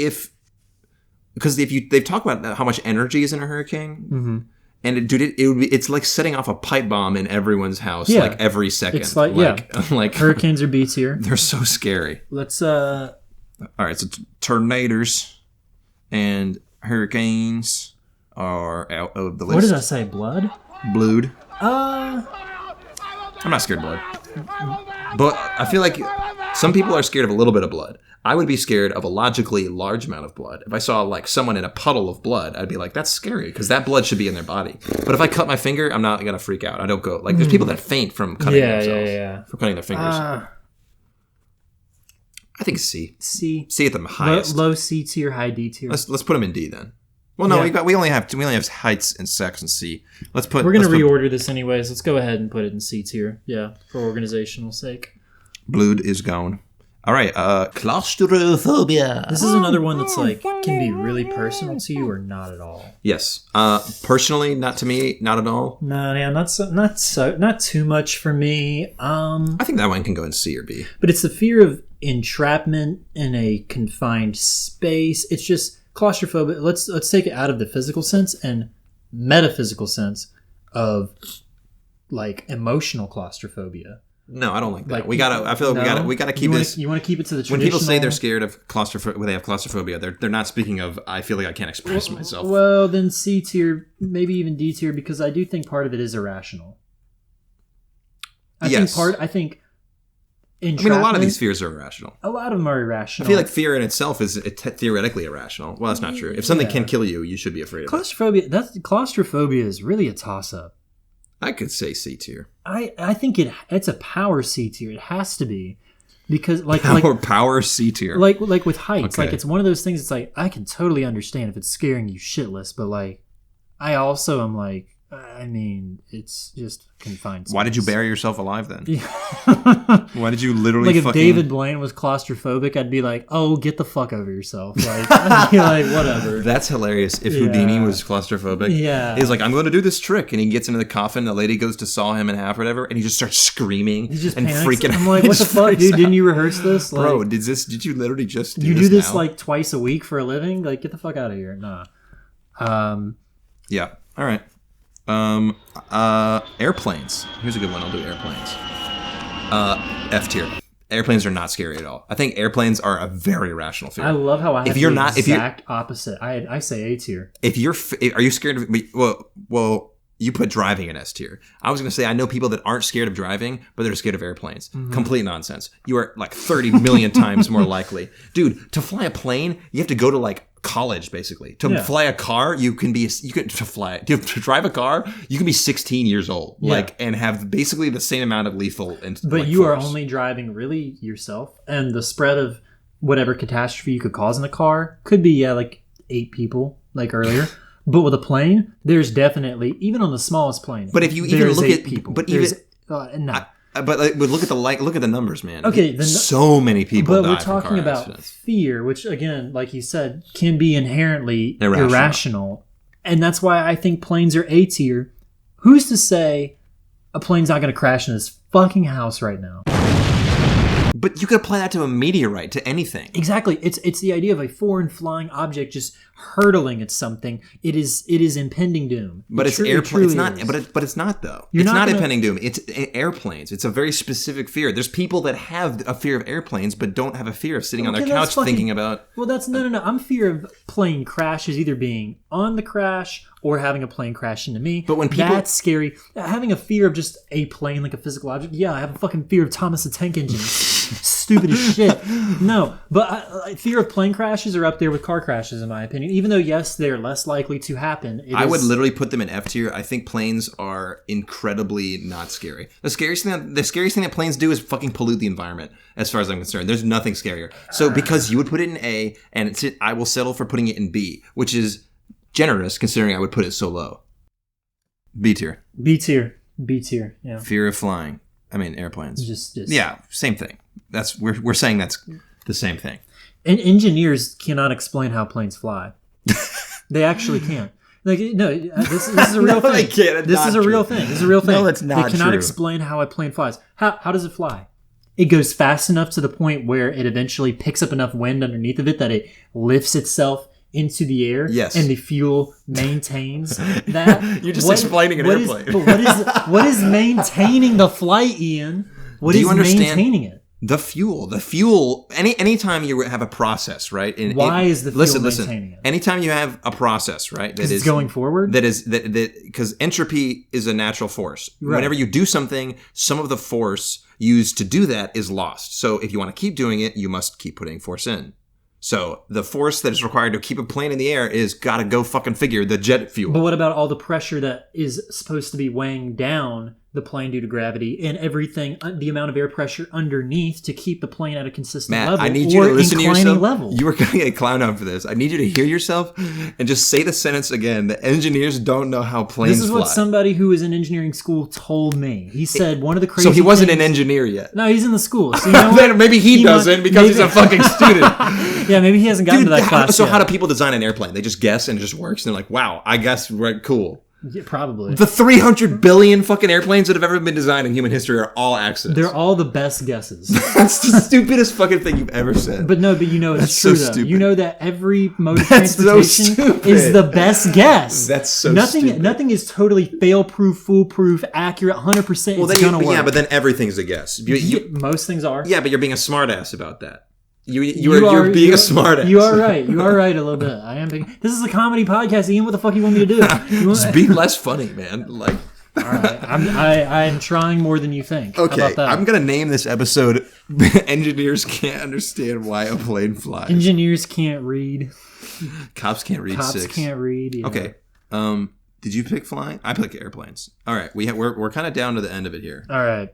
Speaker 3: because they've talked about how much energy is in a hurricane, and it's like setting off a pipe bomb in everyone's house like every second.
Speaker 2: It's like
Speaker 3: like
Speaker 2: hurricanes are B tier.
Speaker 3: they're so scary.
Speaker 2: Let's
Speaker 3: All right, so tornadoes and hurricanes are out of the list.
Speaker 2: what did I say? Blood?
Speaker 3: Blood.
Speaker 2: Uh,
Speaker 3: I'm not scared of blood, but I feel like some people are scared of a little bit of blood. I would be scared of a logically large amount of blood. If I saw like someone in a puddle of blood, I'd be like, that's scary because that blood should be in their body. But if I cut my finger, I'm not gonna freak out. I don't go like there's people that faint from cutting themselves, from cutting their fingers. I think C.
Speaker 2: C.
Speaker 3: C at the highest.
Speaker 2: Low C tier, high D tier.
Speaker 3: Let's put them in D then. Well, no,
Speaker 2: Yeah.
Speaker 3: we only have heights and sex and C.
Speaker 2: We're gonna reorder this anyways. Let's go ahead and put it in C tier. Yeah, for organizational sake.
Speaker 3: Blood is gone. All right, claustrophobia.
Speaker 2: This is another one that's like can be really personal to you or not at all.
Speaker 3: Yes. Personally, not to me, not at all.
Speaker 2: No, yeah, not too much for me.
Speaker 3: I think that one can go in C or B.
Speaker 2: But it's the fear of entrapment in a confined space. It's just claustrophobia. Let's take it out of the physical sense and metaphysical sense of like emotional claustrophobia.
Speaker 3: No, I don't like that.
Speaker 2: Like,
Speaker 3: I feel like we gotta keep this.
Speaker 2: You want to keep it to the
Speaker 3: When
Speaker 2: traditional.
Speaker 3: people say they're scared of claustrophobia, when they have claustrophobia, they're not speaking of. I feel like I can't express myself.
Speaker 2: Well, then C tier, maybe even D tier, because I do think part of it is irrational. I think
Speaker 3: a lot of these fears are irrational.
Speaker 2: A lot of them are irrational.
Speaker 3: I feel like fear in itself is theoretically irrational. Well, that's not true. If something can kill you, you should be afraid of it.
Speaker 2: Claustrophobia is really a toss-up.
Speaker 3: I could say C tier.
Speaker 2: I think it's a power C tier. It has to be because
Speaker 3: power C tier.
Speaker 2: Like with heights,
Speaker 3: Okay.
Speaker 2: like it's one of those things. It's like I can totally understand if it's scaring you shitless, but like I also am like, I mean, it's just confined space.
Speaker 3: Why did you bury yourself alive then?
Speaker 2: Yeah.
Speaker 3: Why did you literally
Speaker 2: Like if
Speaker 3: fucking...
Speaker 2: David Blaine was claustrophobic, I'd be like, oh, get the fuck over yourself. Like, I'd be like, whatever.
Speaker 3: That's hilarious. If Houdini was claustrophobic, he's like, I'm going to do this trick, and he gets into the coffin. The lady goes to saw him in half or whatever, and he just starts screaming and
Speaker 2: panics.
Speaker 3: freaking out.
Speaker 2: I'm like, what the fuck, dude? Didn't you rehearse this? Like,
Speaker 3: Bro, did you literally just do
Speaker 2: you
Speaker 3: this
Speaker 2: do this
Speaker 3: now?
Speaker 2: like twice a week for a living? Like, get the fuck out of here. Nah.
Speaker 3: Yeah. All right. Airplanes. Here's a good one. I'll do airplanes. F tier. Airplanes are not scary at all. I think airplanes are a very irrational fear.
Speaker 2: I love how I have the exact opposite. I say A tier.
Speaker 3: Are you scared of... Well, you put driving in S tier. I was going to say, I know people that aren't scared of driving, but they're scared of airplanes.
Speaker 2: Mm-hmm.
Speaker 3: Complete nonsense. You are like 30 million times more likely. Dude, to fly a plane, you have to go to like college basically. To fly a car, to drive a car, you can be 16 years old, and have basically the same amount of lethal.
Speaker 2: But you are only driving really yourself, and the spread of whatever catastrophe you could cause in a car could be like 8 people, like earlier. But with a plane, there's definitely, even on the smallest plane.
Speaker 3: But if you even look at
Speaker 2: people,
Speaker 3: but even
Speaker 2: no.
Speaker 3: But look at the numbers, man.
Speaker 2: Okay,
Speaker 3: so many people.
Speaker 2: But
Speaker 3: die
Speaker 2: we're
Speaker 3: from
Speaker 2: talking
Speaker 3: car
Speaker 2: about
Speaker 3: accidents.
Speaker 2: fear, which again, like you said, can be inherently
Speaker 3: Irrational.
Speaker 2: irrational, and that's why I think planes are A tier. Who's to say a plane's not going to crash in this fucking house right now?
Speaker 3: But you could apply that to a meteorite, to anything.
Speaker 2: Exactly. It's the idea of a foreign flying object just hurtling at something. It is impending doom.
Speaker 3: But it's airplanes. It's not. But it's not though. It's not impending doom. It's airplanes. It's a very specific fear. There's people that have a fear of airplanes, but don't have a fear of sitting on their couch thinking about.
Speaker 2: Well, that's no. I'm fear of plane crashes, either being on the crash or having a plane crash into me.
Speaker 3: But when people-
Speaker 2: that's scary. Having a fear of just a plane, like a physical object. Yeah, I have a fucking fear of Thomas the Tank Engine. Stupid as shit. No, but fear of plane crashes are up there with car crashes, in my opinion. Even though, yes, they're less likely to happen.
Speaker 3: I would literally put them in F tier. I think planes are incredibly not scary. The scariest thing that planes do is fucking pollute the environment, as far as I'm concerned. There's nothing scarier. So because you would put it in A, and I will settle for putting it in B, which is generous considering I would put it so low. B tier.
Speaker 2: B tier. B tier. Yeah.
Speaker 3: Fear of flying. I mean, airplanes.
Speaker 2: Just
Speaker 3: yeah, same thing. That's we're saying that's the same thing.
Speaker 2: And engineers cannot explain how planes fly. They actually can't. Like, no, this is a real thing.
Speaker 3: They can't.
Speaker 2: This is a real thing. This is a real thing.
Speaker 3: No, it's not
Speaker 2: They cannot
Speaker 3: true.
Speaker 2: explain how a plane flies. How does it fly? It goes fast enough to the point where it eventually picks up enough wind underneath of it that it lifts itself into the air.
Speaker 3: Yes.
Speaker 2: And the fuel maintains that.
Speaker 3: You're just explaining an airplane.
Speaker 2: But what is maintaining the flight, Ian? What
Speaker 3: Do
Speaker 2: is
Speaker 3: you understand?
Speaker 2: maintaining it?
Speaker 3: The fuel. Anytime you have a process, right?
Speaker 2: Why is the fuel
Speaker 3: listen?
Speaker 2: maintaining it?
Speaker 3: Anytime you have a process, right? That
Speaker 2: It's going forward.
Speaker 3: That because entropy is a natural force.
Speaker 2: Right.
Speaker 3: Whenever you do something, some of the force used to do that is lost. So if you want to keep doing it, you must keep putting force in. So the force that is required to keep a plane in the air is gotta go fucking figure the jet fuel.
Speaker 2: But what about all the pressure that is supposed to be weighing down the plane due to gravity and everything, the amount of air pressure underneath to keep the plane at a consistent
Speaker 3: Matt,
Speaker 2: level?
Speaker 3: I need you to listen to yourself.
Speaker 2: Level.
Speaker 3: You were going to get clowned out for this. I need you to hear yourself and just say the sentence again. The engineers don't know how planes
Speaker 2: This is
Speaker 3: fly.
Speaker 2: what somebody who was in engineering school told me. He said one of the crazy
Speaker 3: So he wasn't an
Speaker 2: things-
Speaker 3: engineer yet.
Speaker 2: No, he's in the school. So you know what?
Speaker 3: Maybe he doesn't because he's a fucking student.
Speaker 2: Yeah, maybe he hasn't gotten to that class
Speaker 3: So
Speaker 2: yet.
Speaker 3: how do people design an airplane? They just guess and it just works. And they're like, wow, I guess we're cool.
Speaker 2: Yeah, probably.
Speaker 3: The 300 billion fucking airplanes that have ever been designed in human history are all accidents.
Speaker 2: They're all the best guesses.
Speaker 3: That's the stupidest fucking thing you've ever said.
Speaker 2: But you know it's
Speaker 3: That's
Speaker 2: true
Speaker 3: so
Speaker 2: though.
Speaker 3: stupid.
Speaker 2: You know that every mode of
Speaker 3: That's so
Speaker 2: transportation
Speaker 3: stupid.
Speaker 2: is the best guess.
Speaker 3: That's so
Speaker 2: nothing.
Speaker 3: stupid.
Speaker 2: Nothing is totally fail-proof, foolproof, accurate, 100%.
Speaker 3: Well,
Speaker 2: it's
Speaker 3: then
Speaker 2: gonna work.
Speaker 3: yeah, but then everything's a guess.
Speaker 2: Most things are.
Speaker 3: Yeah, but you're being a smartass about that. You're being a smartass.
Speaker 2: You are right. You are right a little bit. I am. This is a comedy podcast, Ian. What the fuck you want me to do?
Speaker 3: Just be less funny, man. Like,
Speaker 2: all right, I am trying more than you think.
Speaker 3: okay,
Speaker 2: How about that?
Speaker 3: I'm gonna name this episode "Engineers Can't Understand Why a Plane Flies."
Speaker 2: Engineers can't read.
Speaker 3: Cops can't read.
Speaker 2: Cops
Speaker 3: 6.
Speaker 2: can't read. Yeah.
Speaker 3: Okay. Did you pick flying? I picked airplanes. All right, we're kind of down to the end of it here.
Speaker 2: All right.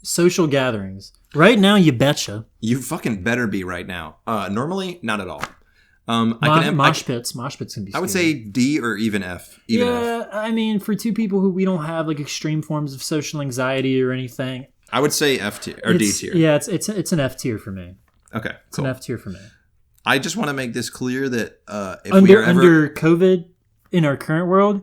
Speaker 2: Social gatherings. Right now, you betcha.
Speaker 3: You fucking better be right now. Normally, not at all.
Speaker 2: Mosh pits. Mosh pits can be.
Speaker 3: I would
Speaker 2: scary.
Speaker 3: say D or even F. Even F.
Speaker 2: I mean, for two people who we don't have like extreme forms of social anxiety or anything.
Speaker 3: I would say F tier or D tier.
Speaker 2: Yeah, it's an F tier for me.
Speaker 3: Okay,
Speaker 2: It's
Speaker 3: cool.
Speaker 2: an F tier for me.
Speaker 3: I just want to make this clear that if we are ever,
Speaker 2: under COVID in our current world,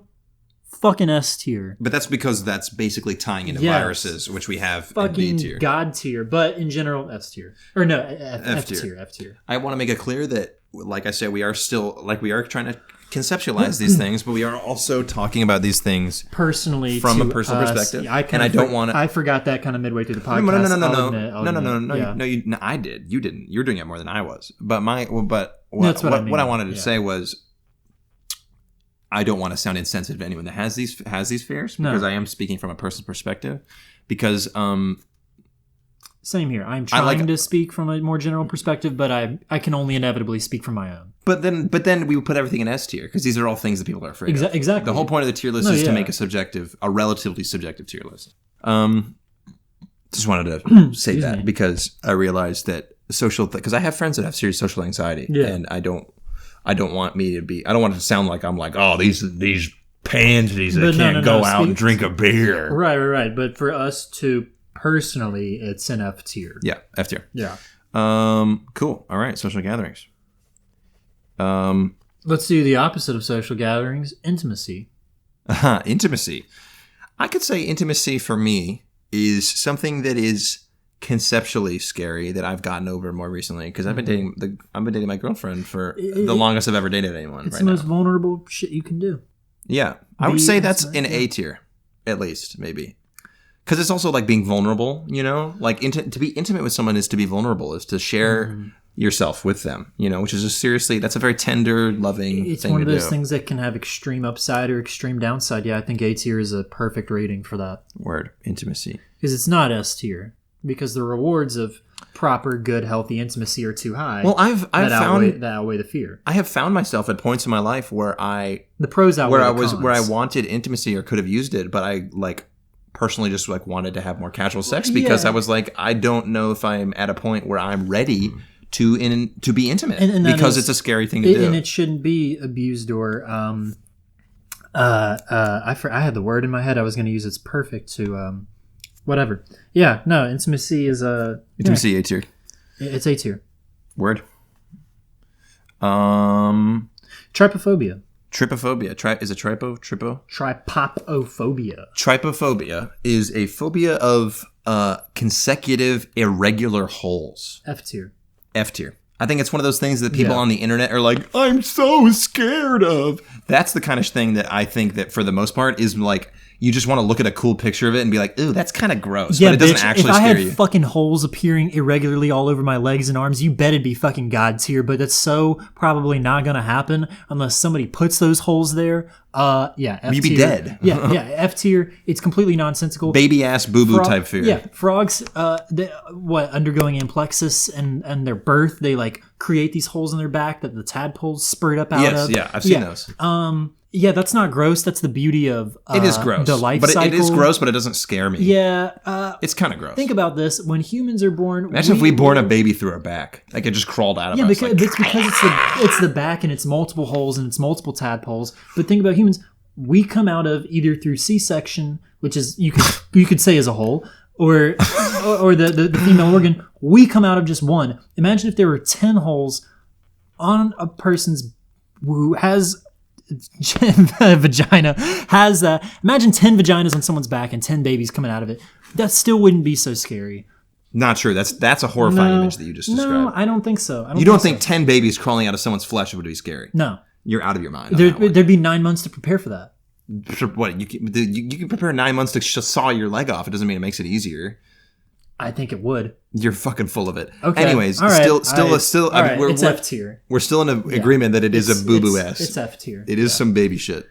Speaker 2: fucking S tier.
Speaker 3: but that's because that's basically tying into
Speaker 2: Yes.
Speaker 3: viruses, which we have in
Speaker 2: Fucking
Speaker 3: D tier.
Speaker 2: God tier, but in general, S tier. Or no, F
Speaker 3: tier.
Speaker 2: tier. F tier.
Speaker 3: I want to make it clear that, like I said, we are trying to conceptualize these things, but we are also talking about these things
Speaker 2: Personally,
Speaker 3: from
Speaker 2: to
Speaker 3: a personal
Speaker 2: us,
Speaker 3: perspective.
Speaker 2: I
Speaker 3: and I don't want to.
Speaker 2: I forgot that kind of midway through the podcast.
Speaker 3: No, I did. You didn't. You're doing it more than I was. But
Speaker 2: That's what I mean.
Speaker 3: what I wanted to
Speaker 2: Yeah.
Speaker 3: say was, I don't want to sound insensitive to anyone that has these fears,
Speaker 2: No.
Speaker 3: because I am speaking from a personal perspective. Because
Speaker 2: Same here. I'm
Speaker 3: I like-
Speaker 2: trying to speak from a more general perspective, but I can only inevitably speak from my own.
Speaker 3: but then we would put everything in S tier because these are all things that people are afraid of.
Speaker 2: Exactly.
Speaker 3: The whole point of the tier list
Speaker 2: No,
Speaker 3: is to
Speaker 2: yeah.
Speaker 3: make a relatively subjective tier list. Just wanted to say that
Speaker 2: me.
Speaker 3: because I realized that because I have friends that have serious social anxiety,
Speaker 2: Yeah.
Speaker 3: and I don't want it to sound like I'm like, oh, these pansies that
Speaker 2: But no,
Speaker 3: can't
Speaker 2: no,
Speaker 3: go
Speaker 2: no,
Speaker 3: out and drink a beer.
Speaker 2: Right. But for us to personally, it's an F tier.
Speaker 3: Yeah, F tier.
Speaker 2: Yeah.
Speaker 3: Cool. All right, social gatherings.
Speaker 2: Let's do the opposite of social gatherings: intimacy.
Speaker 3: Intimacy. I could say intimacy for me is something that is conceptually scary that I've gotten over more recently because I've been dating my girlfriend for the longest I've ever dated anyone.
Speaker 2: It's
Speaker 3: right
Speaker 2: the most
Speaker 3: now.
Speaker 2: vulnerable shit you can do.
Speaker 3: Yeah, I would say that's in
Speaker 2: yeah.
Speaker 3: A tier, at least maybe, because it's also like being vulnerable. You know, like to be intimate with someone is to be vulnerable, is to share yourself with them, which is that's a very tender, loving
Speaker 2: It's
Speaker 3: thing
Speaker 2: one of
Speaker 3: to
Speaker 2: those
Speaker 3: do.
Speaker 2: things that can have extreme upside or extreme downside. Yeah, I think A tier is a perfect rating for that.
Speaker 3: Word. Intimacy.
Speaker 2: Because it's not S tier. Because the rewards of proper, good, healthy intimacy are too high.
Speaker 3: Well, I've
Speaker 2: that
Speaker 3: found
Speaker 2: outweigh the fear.
Speaker 3: I have found myself at points in my life where
Speaker 2: The pros outweigh the cons.
Speaker 3: where I wanted intimacy or could have used it, but I personally just wanted to have more casual sex because I was I don't know if I'm at a point where I'm ready to be intimate,
Speaker 2: and
Speaker 3: because it's a scary thing to do.
Speaker 2: And it shouldn't be abused or I had the word in my head I was going to use. It's perfect to whatever. Yeah, no, intimacy is
Speaker 3: Intimacy A tier.
Speaker 2: It's A tier.
Speaker 3: Word.
Speaker 2: Trypophobia.
Speaker 3: Trypophobia. Is it tripo?
Speaker 2: Trypophobia.
Speaker 3: Trypophobia is a phobia of consecutive irregular holes.
Speaker 2: F tier.
Speaker 3: F tier. I think it's one of those things that people on the internet are like, I'm so scared of. That's the kind of thing that I think that for the most part is you just want to look at a cool picture of it and be like, ooh, that's kind of gross.
Speaker 2: Yeah,
Speaker 3: but it doesn't actually
Speaker 2: if I
Speaker 3: scare
Speaker 2: had
Speaker 3: you.
Speaker 2: fucking holes appearing irregularly all over my legs and arms, you bet it'd be fucking God tier, but that's so probably not going to happen unless somebody puts those holes there. F
Speaker 3: You'd be
Speaker 2: tier.
Speaker 3: dead.
Speaker 2: Yeah, F tier. It's completely nonsensical.
Speaker 3: Baby ass boo boo type fear.
Speaker 2: Yeah, frogs, undergoing amplexus and their birth, they create these holes in their back that the tadpoles spurt up out of.
Speaker 3: Yeah, I've seen those.
Speaker 2: Yeah, that's not gross. That's the beauty of
Speaker 3: It is gross.
Speaker 2: The life
Speaker 3: but
Speaker 2: cycle.
Speaker 3: it is gross, but it doesn't scare me.
Speaker 2: Yeah.
Speaker 3: It's kind of gross.
Speaker 2: Think about this. When humans are born...
Speaker 3: Imagine if we born a baby through our back. It just crawled out of us.
Speaker 2: Because it's the back and it's multiple holes and it's multiple tadpoles. But think about humans. We come out of either through C-section, which is you could say is a hole, or the female organ. We come out of just one. Imagine if there were 10 holes on a person's who has... vagina has imagine 10 vaginas on someone's back and 10 babies coming out of it. That still wouldn't be so scary.
Speaker 3: Not true. That's a horrifying image that you just described.
Speaker 2: No, I don't think so.
Speaker 3: You don't think 10 babies crawling out of someone's flesh would be scary?
Speaker 2: No.
Speaker 3: You're out of your mind.
Speaker 2: There'd be 9 months to prepare for that.
Speaker 3: What? You can prepare 9 months to saw your leg off. It doesn't mean it makes it easier.
Speaker 2: I think it would.
Speaker 3: You're fucking full of it.
Speaker 2: Okay.
Speaker 3: Anyways,
Speaker 2: all right.
Speaker 3: still.
Speaker 2: All right. It's F tier.
Speaker 3: We're still in agreement that it is a boo boo ass.
Speaker 2: It's F tier.
Speaker 3: It is some baby shit.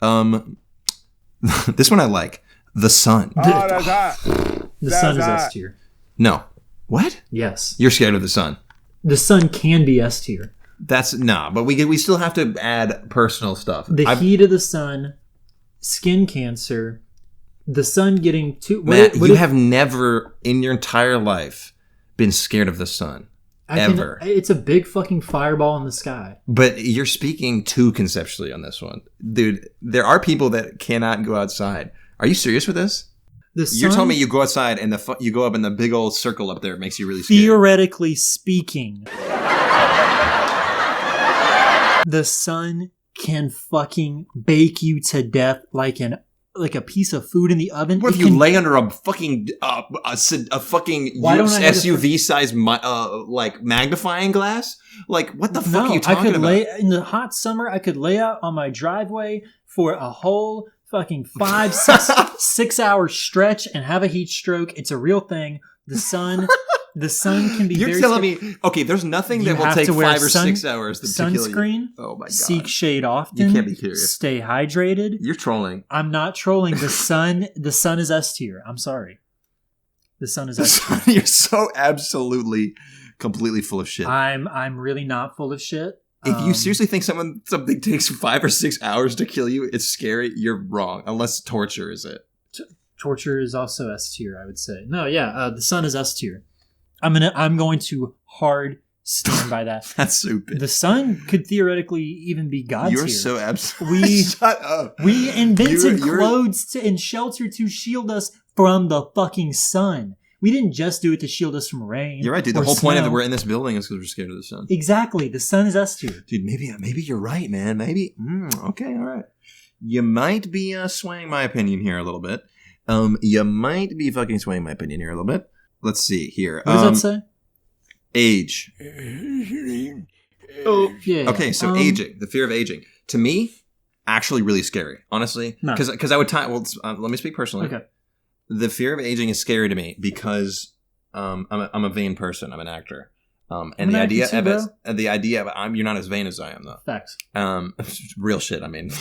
Speaker 3: This one I like. The sun.
Speaker 2: The sun is S tier.
Speaker 3: No. What?
Speaker 2: Yes.
Speaker 3: You're scared of the sun.
Speaker 2: The sun can be S tier.
Speaker 3: But we still have to add personal stuff.
Speaker 2: The heat of the sun, skin cancer, the sun getting too...
Speaker 3: Matt, you have never in your entire life been scared of the sun. Ever.
Speaker 2: It's a big fucking fireball in the sky.
Speaker 3: But you're speaking too conceptually on this one. Dude, there are people that cannot go outside. Are you serious with this? You're telling me you go outside and you go up in the big old circle up there. It makes you really scared.
Speaker 2: Theoretically speaking, the sun can fucking bake you to death like a piece of food in the oven.
Speaker 3: What if you lay under a fucking a fucking SUV size magnifying glass? What the fuck are you talking about?
Speaker 2: In the hot summer, I could lay out on my driveway for a whole fucking 6 hour stretch and have a heat stroke. It's a real thing. The sun can be.
Speaker 3: You're telling me, okay, there's nothing that will take 5 or 6 hours to kill you.
Speaker 2: Sunscreen.
Speaker 3: Oh my god.
Speaker 2: Seek shade often.
Speaker 3: You can't be serious.
Speaker 2: Stay hydrated.
Speaker 3: You're trolling.
Speaker 2: I'm not trolling. The sun is S tier. I'm sorry. The sun is S tier.
Speaker 3: You're so absolutely, completely full of shit.
Speaker 2: I'm really not full of shit.
Speaker 3: If you seriously think something takes 5 or 6 hours to kill you, it's scary. You're wrong. Unless torture is it.
Speaker 2: Torture is also S tier, I would say. No, yeah, the sun is S tier. I'm going to hard stand by that.
Speaker 3: That's stupid.
Speaker 2: The sun could theoretically even be God tier.
Speaker 3: You're so absolutely. Shut up.
Speaker 2: We invented clothes and shelter to shield us from the fucking sun. We didn't just do it to shield us from rain.
Speaker 3: You're right, dude. The whole point of it, we're in this building is because we're scared of the sun.
Speaker 2: Exactly. The sun is S tier.
Speaker 3: Dude, maybe you're right, man. Maybe. Okay, all right. You might be swaying my opinion here a little bit. You might be fucking swaying my opinion here a little bit. Let's see here.
Speaker 2: What does that say?
Speaker 3: Age.
Speaker 2: Oh, yeah.
Speaker 3: Okay, so aging. The fear of aging. To me, actually really scary, honestly. Because I would let me speak personally.
Speaker 2: Okay.
Speaker 3: The fear of aging is scary to me because I'm a vain person. I'm an actor. And the idea
Speaker 2: too,
Speaker 3: of
Speaker 2: bro.
Speaker 3: the idea of you're not as vain as I am though.
Speaker 2: Facts.
Speaker 3: Real shit. I mean,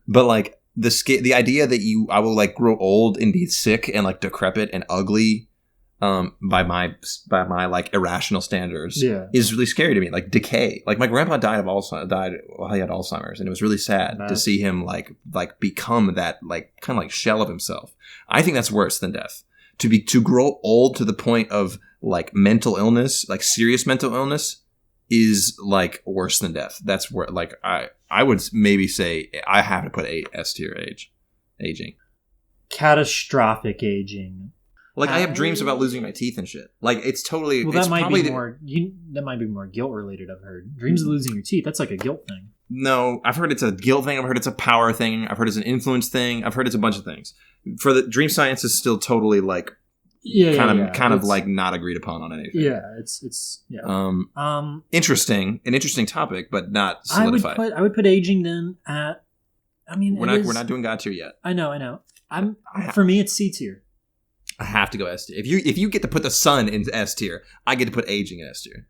Speaker 3: but like the idea that I will like grow old and be sick and like decrepit and ugly, by my like irrational standards, is really scary to me. Like decay. Like my grandpa died while he had Alzheimer's, and it was really sad to see him like become that like kind of like shell of himself. I think that's worse than death. To grow old to the point of like mental illness, like serious mental illness, is like worse than death. That's where like I would maybe say I have to put a S tier aging.
Speaker 2: Catastrophic aging.
Speaker 3: Like I have dreams about losing my teeth and shit. Like it's totally.
Speaker 2: Well,
Speaker 3: it's
Speaker 2: that might
Speaker 3: probably
Speaker 2: be more. That might be more guilt related. I've heard dreams of losing your teeth. That's like a guilt thing.
Speaker 3: No, I've heard it's a guilt thing. I've heard it's a power thing. I've heard it's an influence thing. I've heard it's a bunch of things. For the dream science is still totally like kind of like not agreed upon on anything.
Speaker 2: Yeah, it's
Speaker 3: interesting, an interesting topic, but not solidified.
Speaker 2: I would put aging then at. I mean,
Speaker 3: we're not doing God tier yet.
Speaker 2: I know. For me, it's C tier.
Speaker 3: I have to go S tier. If you get to put the sun in S tier, I get to put aging in S tier.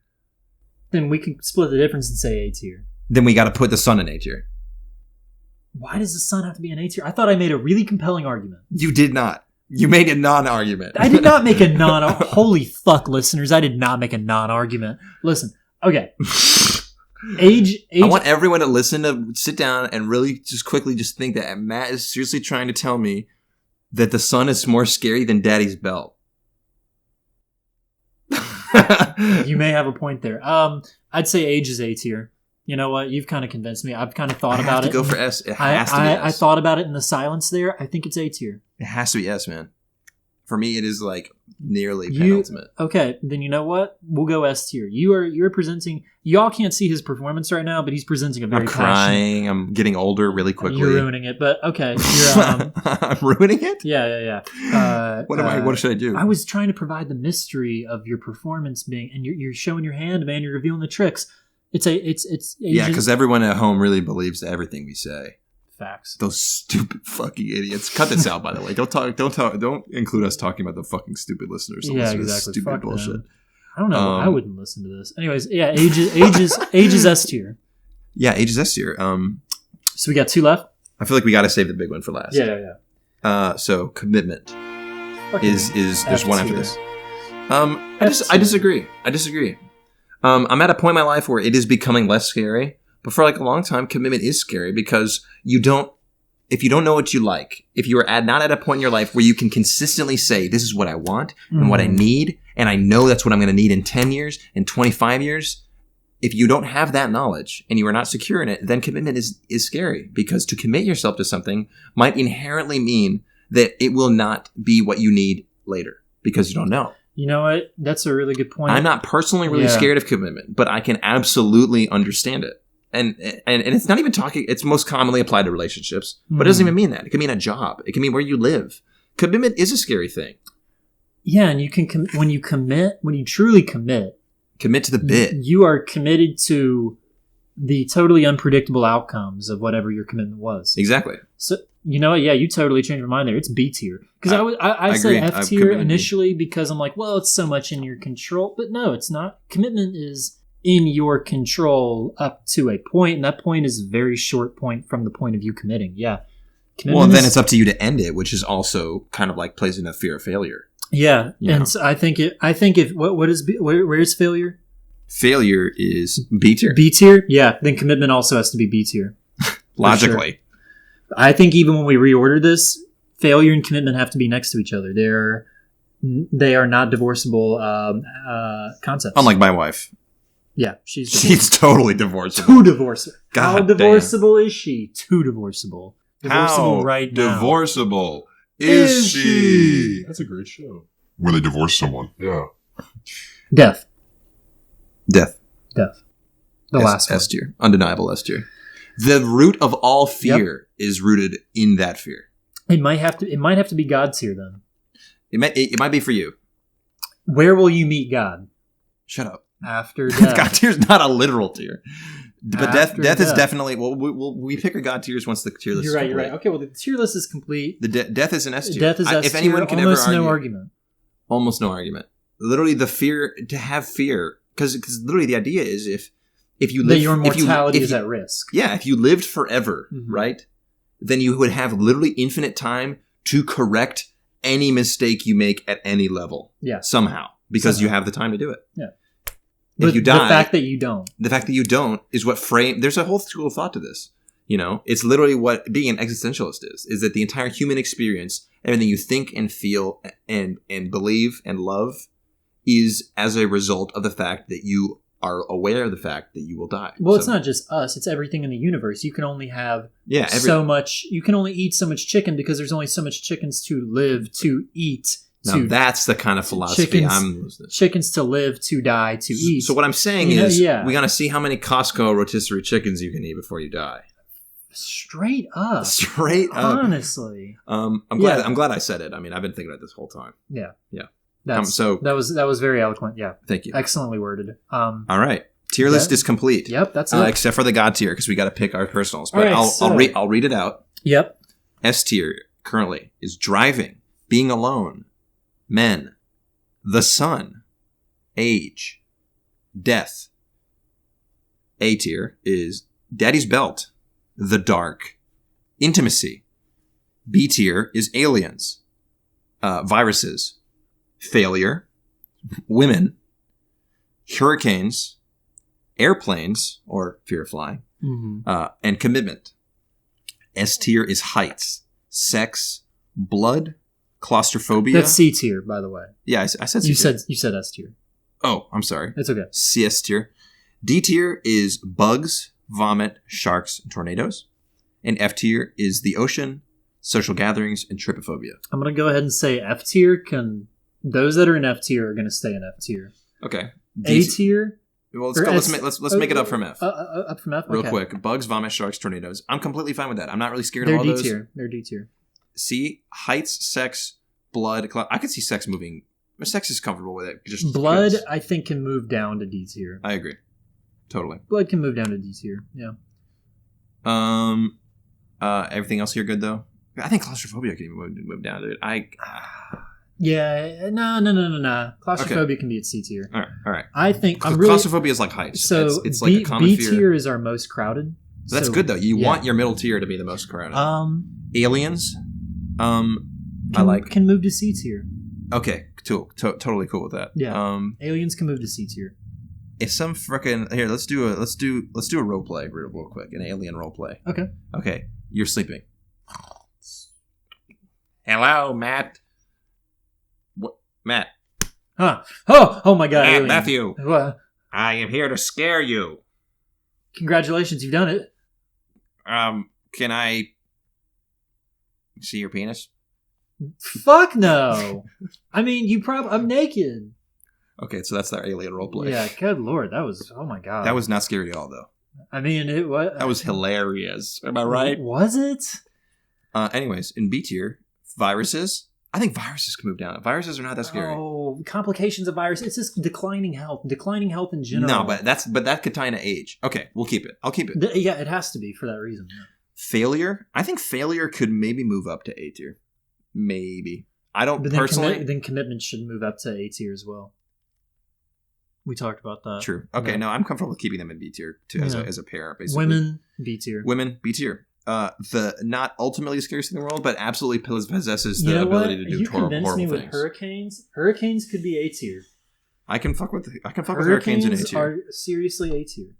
Speaker 2: Then we can split the difference and say A tier.
Speaker 3: Then we got to put the sun in A tier.
Speaker 2: Why does the sun have to be an A tier? I thought I made a really compelling argument.
Speaker 3: You did not. You made a non-argument.
Speaker 2: I did not make a holy fuck, listeners! I did not make a non-argument. Listen, okay. Age.
Speaker 3: I want everyone to sit down and really just quickly just think that Matt is seriously trying to tell me that the sun is more scary than Daddy's belt.
Speaker 2: You may have a point there. I'd say age is A tier. You know what? You've kind of convinced me. I've kind of thought about it.
Speaker 3: I have to go for S. It has to be S.
Speaker 2: I thought about it in the silence there. I think it's A tier.
Speaker 3: It has to be S, man. For me, it is like nearly penultimate.
Speaker 2: Okay, then you know what? We'll go S tier. You're presenting. Y'all can't see his performance right now, but he's presenting a very.
Speaker 3: I'm crying. I'm getting older really quickly.
Speaker 2: You're ruining it, but okay.
Speaker 3: I'm ruining it.
Speaker 2: Yeah.
Speaker 3: What should I do?
Speaker 2: I was trying to provide the mystery of your performance being, and you're showing your hand, man. You're revealing the tricks.
Speaker 3: Yeah, because everyone at home really believes everything we say.
Speaker 2: Facts.
Speaker 3: Those stupid fucking idiots. Cut this out, by the way. Don't include us talking about the fucking stupid listeners.
Speaker 2: Yeah, exactly.
Speaker 3: Stupid
Speaker 2: Fuck
Speaker 3: bullshit.
Speaker 2: Them. I don't know. I wouldn't listen to this. Anyways, yeah, age is S tier.
Speaker 3: Yeah, age is S tier.
Speaker 2: So we got 2 left.
Speaker 3: I feel like we got to save the big one for last.
Speaker 2: Yeah.
Speaker 3: So commitment is there's one after this. I disagree. I'm at a point in my life where it is becoming less scary. But for like a long time, commitment is scary because if you don't know what you like, if you are not at a point in your life where you can consistently say, this is what I want and what I need, and I know that's what I'm going to need in 10 years, in 25 years, if you don't have that knowledge and you are not secure in it, then commitment is scary because to commit yourself to something might inherently mean that it will not be what you need later because you don't know.
Speaker 2: You know what? That's a really good point.
Speaker 3: I'm not personally really scared of commitment, but I can absolutely understand it. And it's not even talking, it's most commonly applied to relationships, but it doesn't even mean that. It can mean a job. It can mean where you live. Commitment is a scary thing.
Speaker 2: Yeah, and you can, when you truly commit
Speaker 3: to the bit.
Speaker 2: You are committed to the totally unpredictable outcomes of whatever your commitment was.
Speaker 3: Exactly.
Speaker 2: So, you know what? Yeah, you totally changed my mind there. It's B tier. Because I said F tier initially because I'm like, well, it's so much in your control. But no, it's not. Commitment is in your control up to a point, and that point is a very short point from the point of you committing. Yeah.
Speaker 3: Well, then it's up to you to end it, which is also kind of like plays into fear of failure.
Speaker 2: Yeah, and so I think where is failure?
Speaker 3: Failure is B tier.
Speaker 2: B tier? Yeah, then commitment also has to be B tier.
Speaker 3: Logically.
Speaker 2: Sure. I think even when we reorder this, failure and commitment have to be next to each other. They are not divorceable concepts.
Speaker 3: Unlike my wife.
Speaker 2: Yeah, she's
Speaker 3: totally divorceable.
Speaker 2: Too divorceable.
Speaker 3: God
Speaker 2: How divorceable is she? Too divorceable. Divorceable right now.
Speaker 3: Divorceable is she?
Speaker 1: That's a great show. Where they divorce someone. Yeah.
Speaker 2: Death.
Speaker 3: The
Speaker 2: last one.
Speaker 3: S tier. Undeniable S tier. The root of all fear is rooted in that fear.
Speaker 2: It might have to be God tier then.
Speaker 3: It might be for you.
Speaker 2: Where will you meet God?
Speaker 3: Shut up.
Speaker 2: After death.
Speaker 3: God tier is not a literal tier. But death is definitely... Well, we pick our God tiers once the tier list is complete.
Speaker 2: You're right. Okay, well, the tier list is complete.
Speaker 3: The death is an S tier.
Speaker 2: Death is S tier.
Speaker 3: If anyone can
Speaker 2: almost
Speaker 3: ever argue...
Speaker 2: no argument.
Speaker 3: Almost no argument. Literally the fear, to have fear. Because literally the idea is if you live...
Speaker 2: That your mortality is
Speaker 3: you,
Speaker 2: at risk.
Speaker 3: Yeah, if you lived forever, right? Then you would have literally infinite time to correct any mistake you make at any level.
Speaker 2: Yeah.
Speaker 3: Somehow. Because you have the time to do it.
Speaker 2: Yeah.
Speaker 3: If you die...
Speaker 2: The fact that you don't.
Speaker 3: The fact that you don't is what frame... There's a whole school of thought to this. You know? It's literally what being an existentialist is that the entire human experience, everything you think and feel and believe and love is as a result of the fact that you are aware of the fact that you will die.
Speaker 2: Well, it's not just us. It's everything in the universe. You can only have so much... You can only eat so much chicken because there's only so much chickens to live, to eat.
Speaker 3: Now that's the kind of philosophy I'm listening to.
Speaker 2: Chickens to live, to die, to eat.
Speaker 3: So what I'm saying is we got to see how many Costco rotisserie chickens you can eat before you die.
Speaker 2: Straight up.
Speaker 3: Straight up.
Speaker 2: Honestly.
Speaker 3: I'm glad I said it. I mean, I've been thinking about this whole time.
Speaker 2: Yeah.
Speaker 3: Yeah.
Speaker 2: That was very eloquent. Yeah.
Speaker 3: Thank you.
Speaker 2: Excellently worded.
Speaker 3: All right. Tier list is complete.
Speaker 2: Yep, that's it.
Speaker 3: Except for the God tier, because we got to pick our personals. But
Speaker 2: right,
Speaker 3: I'll read it out.
Speaker 2: Yep.
Speaker 3: S tier currently is driving, being alone, men, the sun, age, death. A tier is daddy's belt, the dark, intimacy. B tier is aliens, viruses, failure, women, hurricanes, airplanes, or fear of flying, and commitment. S tier is heights, sex, blood, claustrophobia.
Speaker 2: That's C tier, by the way.
Speaker 3: Yeah, I said C tier.
Speaker 2: You said S tier.
Speaker 3: Oh, I'm sorry.
Speaker 2: It's okay.
Speaker 3: CS tier. D tier is bugs, vomit, sharks, and tornadoes. And F tier is the ocean, social gatherings, and trypophobia.
Speaker 2: I'm going to go ahead and say F tier. Those that are in F tier are going to stay in F tier.
Speaker 3: Okay.
Speaker 2: A tier?
Speaker 3: Well, let's make it up from F.
Speaker 2: Up from F?
Speaker 3: Real
Speaker 2: okay.
Speaker 3: quick. Bugs, vomit, sharks, tornadoes. I'm completely fine with that. I'm not really scared of all those.
Speaker 2: They're D tier.
Speaker 3: C, heights, sex, blood. I could see sex moving. Sex is comfortable with it. Just
Speaker 2: blood, I think, can move down to D tier.
Speaker 3: I agree. Totally.
Speaker 2: Blood can move down to D tier. Yeah.
Speaker 3: Everything else here good, though? I think claustrophobia can even move down to it.
Speaker 2: Yeah, no. Claustrophobia can be at C tier.
Speaker 3: All right.
Speaker 2: I think
Speaker 3: claustrophobia is like heights.
Speaker 2: So
Speaker 3: it's like a common fear.
Speaker 2: B tier is our most crowded.
Speaker 3: So that's good though. You want your middle tier to be the most crowded. Aliens.
Speaker 2: Can move to C tier.
Speaker 3: Okay, totally cool with that.
Speaker 2: Yeah. Aliens can move to C tier.
Speaker 3: If some frickin' here, let's do a role play real quick, an alien role play. Okay. You're sleeping. Hello, Matt. What, Matt?
Speaker 2: Huh? Oh my God, alien.
Speaker 3: Matthew.
Speaker 2: What?
Speaker 3: I am here to scare you.
Speaker 2: Congratulations, you've done it.
Speaker 3: Can I see your penis?
Speaker 2: Fuck no. I mean, I'm naked.
Speaker 3: Okay, so that's our alien roleplay.
Speaker 2: Yeah, good lord, that was, oh my God.
Speaker 3: That was not scary at all, though.
Speaker 2: I mean, it was.
Speaker 3: That was hilarious. Am I right?
Speaker 2: Was it?
Speaker 3: Anyways, in B tier, viruses. I think viruses can move down. Viruses are not that scary.
Speaker 2: Oh, complications of virus. It's just declining health in general.
Speaker 3: No, but that could tie into age. Okay, we'll keep it. I'll keep it.
Speaker 2: Yeah, it has to be for that reason. Yeah.
Speaker 3: Failure. I think failure could maybe move up to A tier. Maybe. I don't personally.
Speaker 2: Then commitment should move up to A tier as well. We talked about that.
Speaker 3: True. Okay, no, I'm comfortable with keeping them in B tier too, as a pair, basically.
Speaker 2: Women, B tier.
Speaker 3: Women, B tier. The not ultimately the scariest thing in the world, but absolutely possesses the ability to do horrible things. You convinced me with
Speaker 2: hurricanes. Hurricanes could be A tier.
Speaker 3: I can fuck with hurricanes in A tier.
Speaker 2: Are seriously A tier.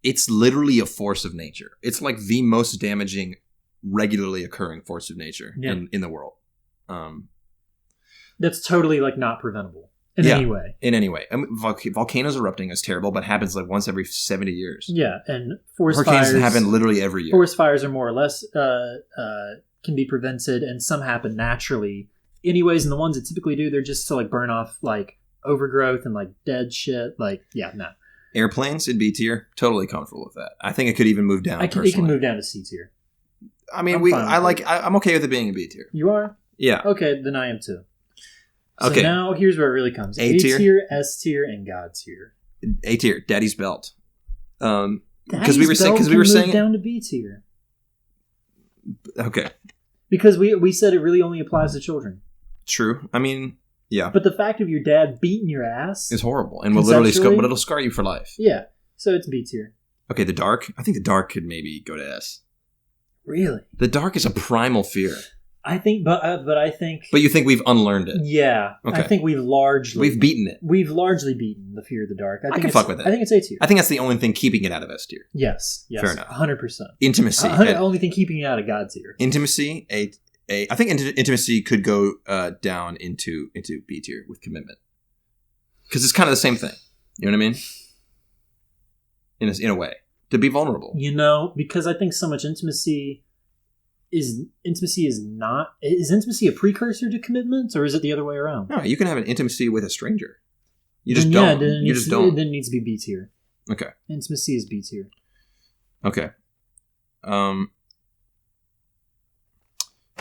Speaker 3: It's literally a force of nature. It's like the most damaging, regularly occurring force of nature in the world.
Speaker 2: That's totally like not preventable. In any way.
Speaker 3: In any way. I mean, volcanoes erupting is terrible, but happens like once every 70 years.
Speaker 2: Yeah, and forest
Speaker 3: hurricanes
Speaker 2: fires
Speaker 3: happen literally every year.
Speaker 2: Forest fires are more or less can be prevented, and some happen naturally. Anyways, and the ones that typically do, they're just to like burn off like overgrowth and like dead shit. Like, no.
Speaker 3: Airplanes in B tier, totally comfortable with that. I think it could even move down. It
Speaker 2: can move down to C tier.
Speaker 3: I mean, I'm okay with it being in B tier.
Speaker 2: You are?
Speaker 3: Yeah.
Speaker 2: Okay, then I am too. So
Speaker 3: okay.
Speaker 2: Now here's where it really comes. A tier, S tier, and God tier.
Speaker 3: A tier, daddy's belt.
Speaker 2: Because we were saying down to B tier.
Speaker 3: Okay.
Speaker 2: Because we said it really only applies to children.
Speaker 3: True. I mean, Yeah.
Speaker 2: But the fact of your dad beating your ass
Speaker 3: It's horrible. And will literally
Speaker 2: conceptually-
Speaker 3: but it'll scar you for life.
Speaker 2: Yeah. So it's B tier.
Speaker 3: Okay, the dark. I think the dark could maybe go to S.
Speaker 2: Really?
Speaker 3: The dark is a primal fear.
Speaker 2: I think, but I think.
Speaker 3: But you think we've unlearned it?
Speaker 2: Yeah.
Speaker 3: Okay.
Speaker 2: I think we've
Speaker 3: beaten it.
Speaker 2: We've largely beaten the fear of the dark.
Speaker 3: I can fuck with it.
Speaker 2: I think it's A tier.
Speaker 3: I think that's the only thing keeping it out of S tier.
Speaker 2: Yes.
Speaker 3: Fair enough.
Speaker 2: 100%.
Speaker 3: Intimacy.
Speaker 2: The only thing keeping it out of God tier.
Speaker 3: Intimacy. I think intimacy could go down into B tier with commitment, because it's kind of the same thing. You know what I mean? In a way, to be vulnerable.
Speaker 2: You know, because I think so much intimacy is not. Is intimacy a precursor to commitment, or is it the other way around?
Speaker 3: No, you can have an intimacy with a stranger. You
Speaker 2: Then
Speaker 3: just
Speaker 2: yeah,
Speaker 3: don't.
Speaker 2: then it
Speaker 3: You just don't.
Speaker 2: Then it needs to be B tier.
Speaker 3: Okay.
Speaker 2: Intimacy is B tier.
Speaker 3: Okay.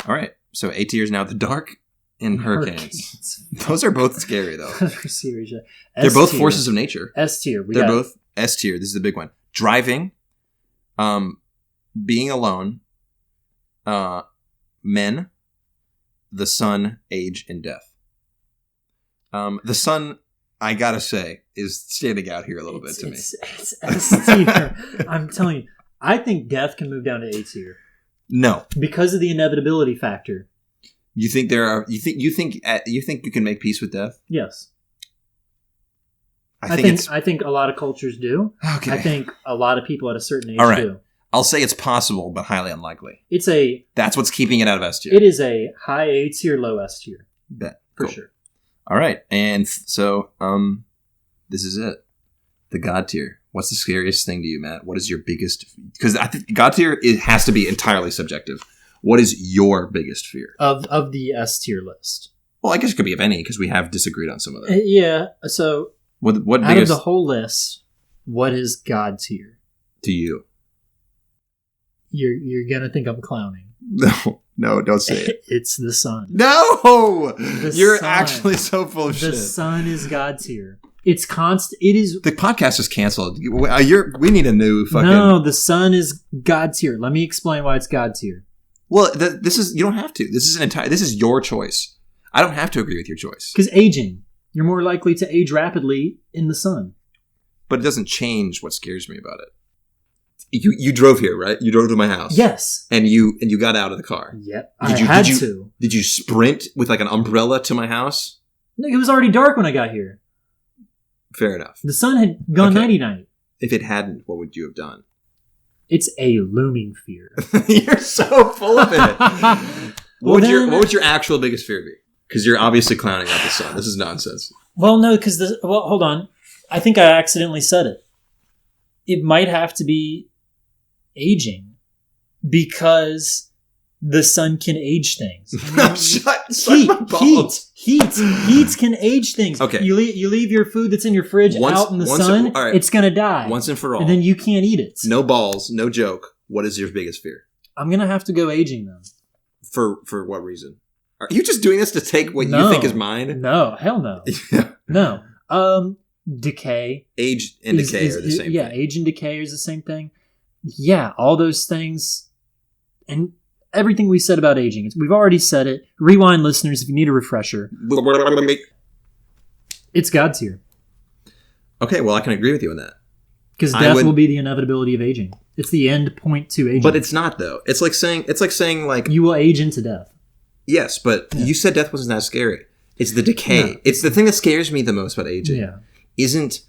Speaker 3: All right. So A tier is now the dark and hurricanes. Those are both scary though.
Speaker 2: Those are serious shit.
Speaker 3: They're both
Speaker 2: S-tier.
Speaker 3: forces of nature.
Speaker 2: S tier.
Speaker 3: They're both S tier. This is the big one. Driving, being alone, men, the sun, age, and death. The sun, I gotta say, is standing out here a little bit to me.
Speaker 2: It's S tier. I'm telling you, I think death can move down to A tier
Speaker 3: No,
Speaker 2: because of the inevitability factor.
Speaker 3: you think there are. You think you can make peace with death?
Speaker 2: Yes,
Speaker 3: I think it's
Speaker 2: I think a lot of cultures do.
Speaker 3: okay.
Speaker 2: I think a lot of people at a certain age
Speaker 3: All right.
Speaker 2: do.
Speaker 3: I'll say it's possible, but highly unlikely. That's what's keeping it out of S tier.
Speaker 2: It is a high A tier, low S tier
Speaker 3: Bet.
Speaker 2: for
Speaker 3: Cool.
Speaker 2: sure.
Speaker 3: All right, and so this is it. The God tier. What's the scariest thing to you, Matt? What is your biggest? Because I think God tier it has to be entirely subjective. What is your biggest fear
Speaker 2: of the S tier list?
Speaker 3: Well, I guess it could be of any because we have disagreed on some of them.
Speaker 2: Yeah. So
Speaker 3: What
Speaker 2: out
Speaker 3: biggest
Speaker 2: of the whole list, what is God tier?
Speaker 3: to you?
Speaker 2: You're gonna think I'm clowning.
Speaker 3: No, don't say it.
Speaker 2: It's the sun.
Speaker 3: No, you're
Speaker 2: sun.
Speaker 3: actually so full of
Speaker 2: The
Speaker 3: shit.
Speaker 2: sun is God tier. It's constant. It is.
Speaker 3: The podcast is canceled. We need a new fucking.
Speaker 2: No, the sun is God tier. Let me explain why it's God tier.
Speaker 3: Well, this is you don't have to. This is your choice. I don't have to agree with your choice.
Speaker 2: Because aging, you're more likely to age rapidly in the sun.
Speaker 3: But it doesn't change what scares me about it. You drove here, right? You drove to my house.
Speaker 2: Yes.
Speaker 3: And you got out of the car.
Speaker 2: Yep.
Speaker 3: Did
Speaker 2: I
Speaker 3: you-
Speaker 2: had
Speaker 3: did you-
Speaker 2: to.
Speaker 3: Did you sprint with like an umbrella to my house?
Speaker 2: It was already dark when I got here.
Speaker 3: Fair enough.
Speaker 2: The sun had gone
Speaker 3: Okay.
Speaker 2: nighty-night.
Speaker 3: If it hadn't, what would you have done?
Speaker 2: It's a looming fear.
Speaker 3: You're so full of it. What would your actual biggest fear be? Because you're obviously clowning out the sun. This is nonsense.
Speaker 2: Well, no, because hold on. I think I accidentally said it. It might have to be aging because the sun can age things. Heat can age things.
Speaker 3: Okay.
Speaker 2: You leave your food that's in your fridge out in the sun,
Speaker 3: all right.
Speaker 2: it's gonna die.
Speaker 3: Once and for all.
Speaker 2: And then you can't eat it.
Speaker 3: No balls, no joke. What is your biggest fear?
Speaker 2: I'm gonna have to go aging then.
Speaker 3: For what reason? Are you just doing this to take what
Speaker 2: No.
Speaker 3: you think is mine?
Speaker 2: No, hell no.
Speaker 3: Yeah.
Speaker 2: No. Decay.
Speaker 3: Age and decay are the same
Speaker 2: Yeah,
Speaker 3: thing.
Speaker 2: age and decay is the same thing. Yeah, all those things. And everything we said about aging. We've already said it. Rewind, listeners, if you need a refresher. It's God tier.
Speaker 3: Okay, well, I can agree with you on that.
Speaker 2: Because death will be the inevitability of aging. It's the end point to aging.
Speaker 3: But it's not, though. It's like saying
Speaker 2: you will age into death.
Speaker 3: yes, but you said death wasn't that scary. It's the decay.
Speaker 2: No.
Speaker 3: It's the thing that scares me the most about aging.
Speaker 2: Yeah.
Speaker 3: Isn't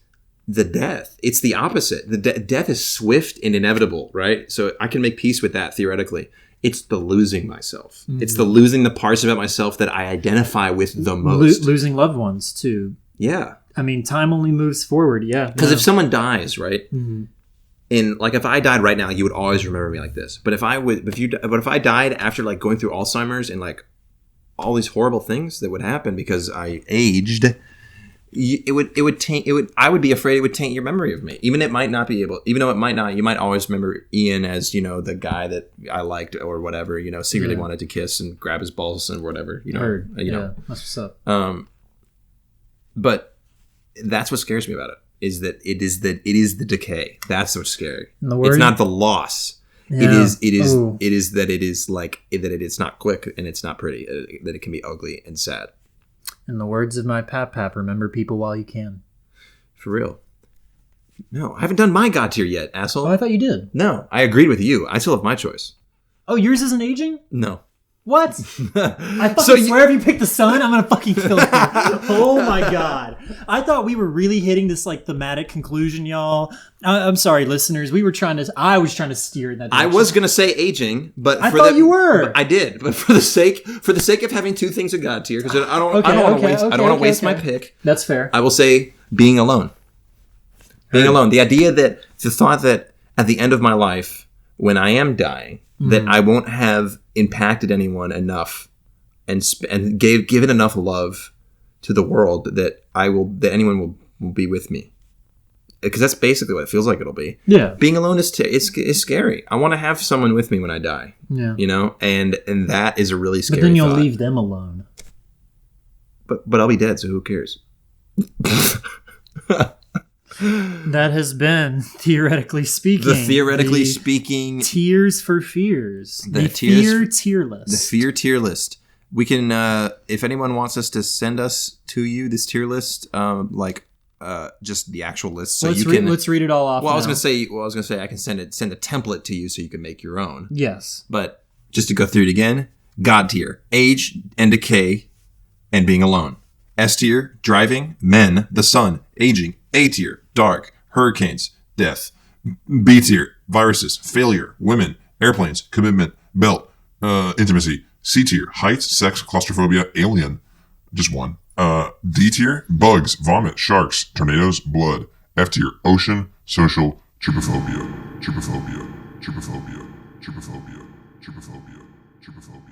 Speaker 3: the death. It's the opposite. The death is swift and inevitable, right? So I can make peace with that theoretically. It's the losing myself.
Speaker 2: Mm-hmm.
Speaker 3: It's the losing the parts about myself that I identify with the most.
Speaker 2: Losing loved ones, too.
Speaker 3: Yeah.
Speaker 2: I mean, time only moves forward, yeah.
Speaker 3: Because if someone dies, right?
Speaker 2: Mm-hmm.
Speaker 3: If I died right now, you would always remember me like this. But if I died after like going through Alzheimer's and like all these horrible things that would happen because I aged, I would be afraid it would taint your memory of me. Even though it might not, you might always remember Ian as, the guy that I liked or whatever, secretly wanted to kiss and grab his balls and whatever,
Speaker 2: Heard. Yeah, that's what's up.
Speaker 3: But that's what scares me about it, is that it is the decay. That's what's scary. It's not the loss.
Speaker 2: Yeah.
Speaker 3: It is that it is like that it's not quick and it's not pretty, that it can be ugly and sad.
Speaker 2: In the words of my pap, remember people while you can.
Speaker 3: For real. No, I haven't done my God tier yet, asshole.
Speaker 2: Oh, I thought you did.
Speaker 3: No, I agreed with you. I still have my choice.
Speaker 2: Oh, yours isn't aging?
Speaker 3: No.
Speaker 2: What? I fucking swear if you pick the sun, I'm gonna fucking kill you. Oh my god. I thought we were really hitting this like thematic conclusion, y'all. I'm sorry, listeners. I was trying to steer in that direction.
Speaker 3: I was gonna say aging, but
Speaker 2: I thought you were.
Speaker 3: I did, but for the sake of having two things of God tier, because I don't want to waste my pick.
Speaker 2: That's fair.
Speaker 3: I will say being alone. Being alone. The thought that at the end of my life, when I am dying, that I won't have impacted anyone enough and given enough love to the world that anyone will be with me. Because that's basically what it feels like it'll be. Yeah. Being alone is scary. I want to have someone with me when I die. Yeah. You know, and that is a really scary thought.
Speaker 2: But then you'll leave them alone.
Speaker 3: But I'll be dead, so who cares?
Speaker 2: That has been, theoretically speaking, Tears for Fears. The fear tier list.
Speaker 3: The fear tier list. We can, if anyone wants us to send us to you this tier list, just the actual list. So
Speaker 2: let's read it all off.
Speaker 3: Well, I was gonna say I can send a template to you so you can make your own.
Speaker 2: Yes.
Speaker 3: But just to go through it again: God tier, age and decay, and being alone. S tier, driving, men, the sun, aging. A tier, dark, hurricanes, death. B tier, viruses, failure, women, airplanes, commitment, belt, intimacy. C tier, heights, sex, claustrophobia, alien. Just one. D tier, bugs, vomit, sharks, tornadoes, blood. F tier, ocean, social, trypophobia, trypophobia, trypophobia, trypophobia, trypophobia, trypophobia.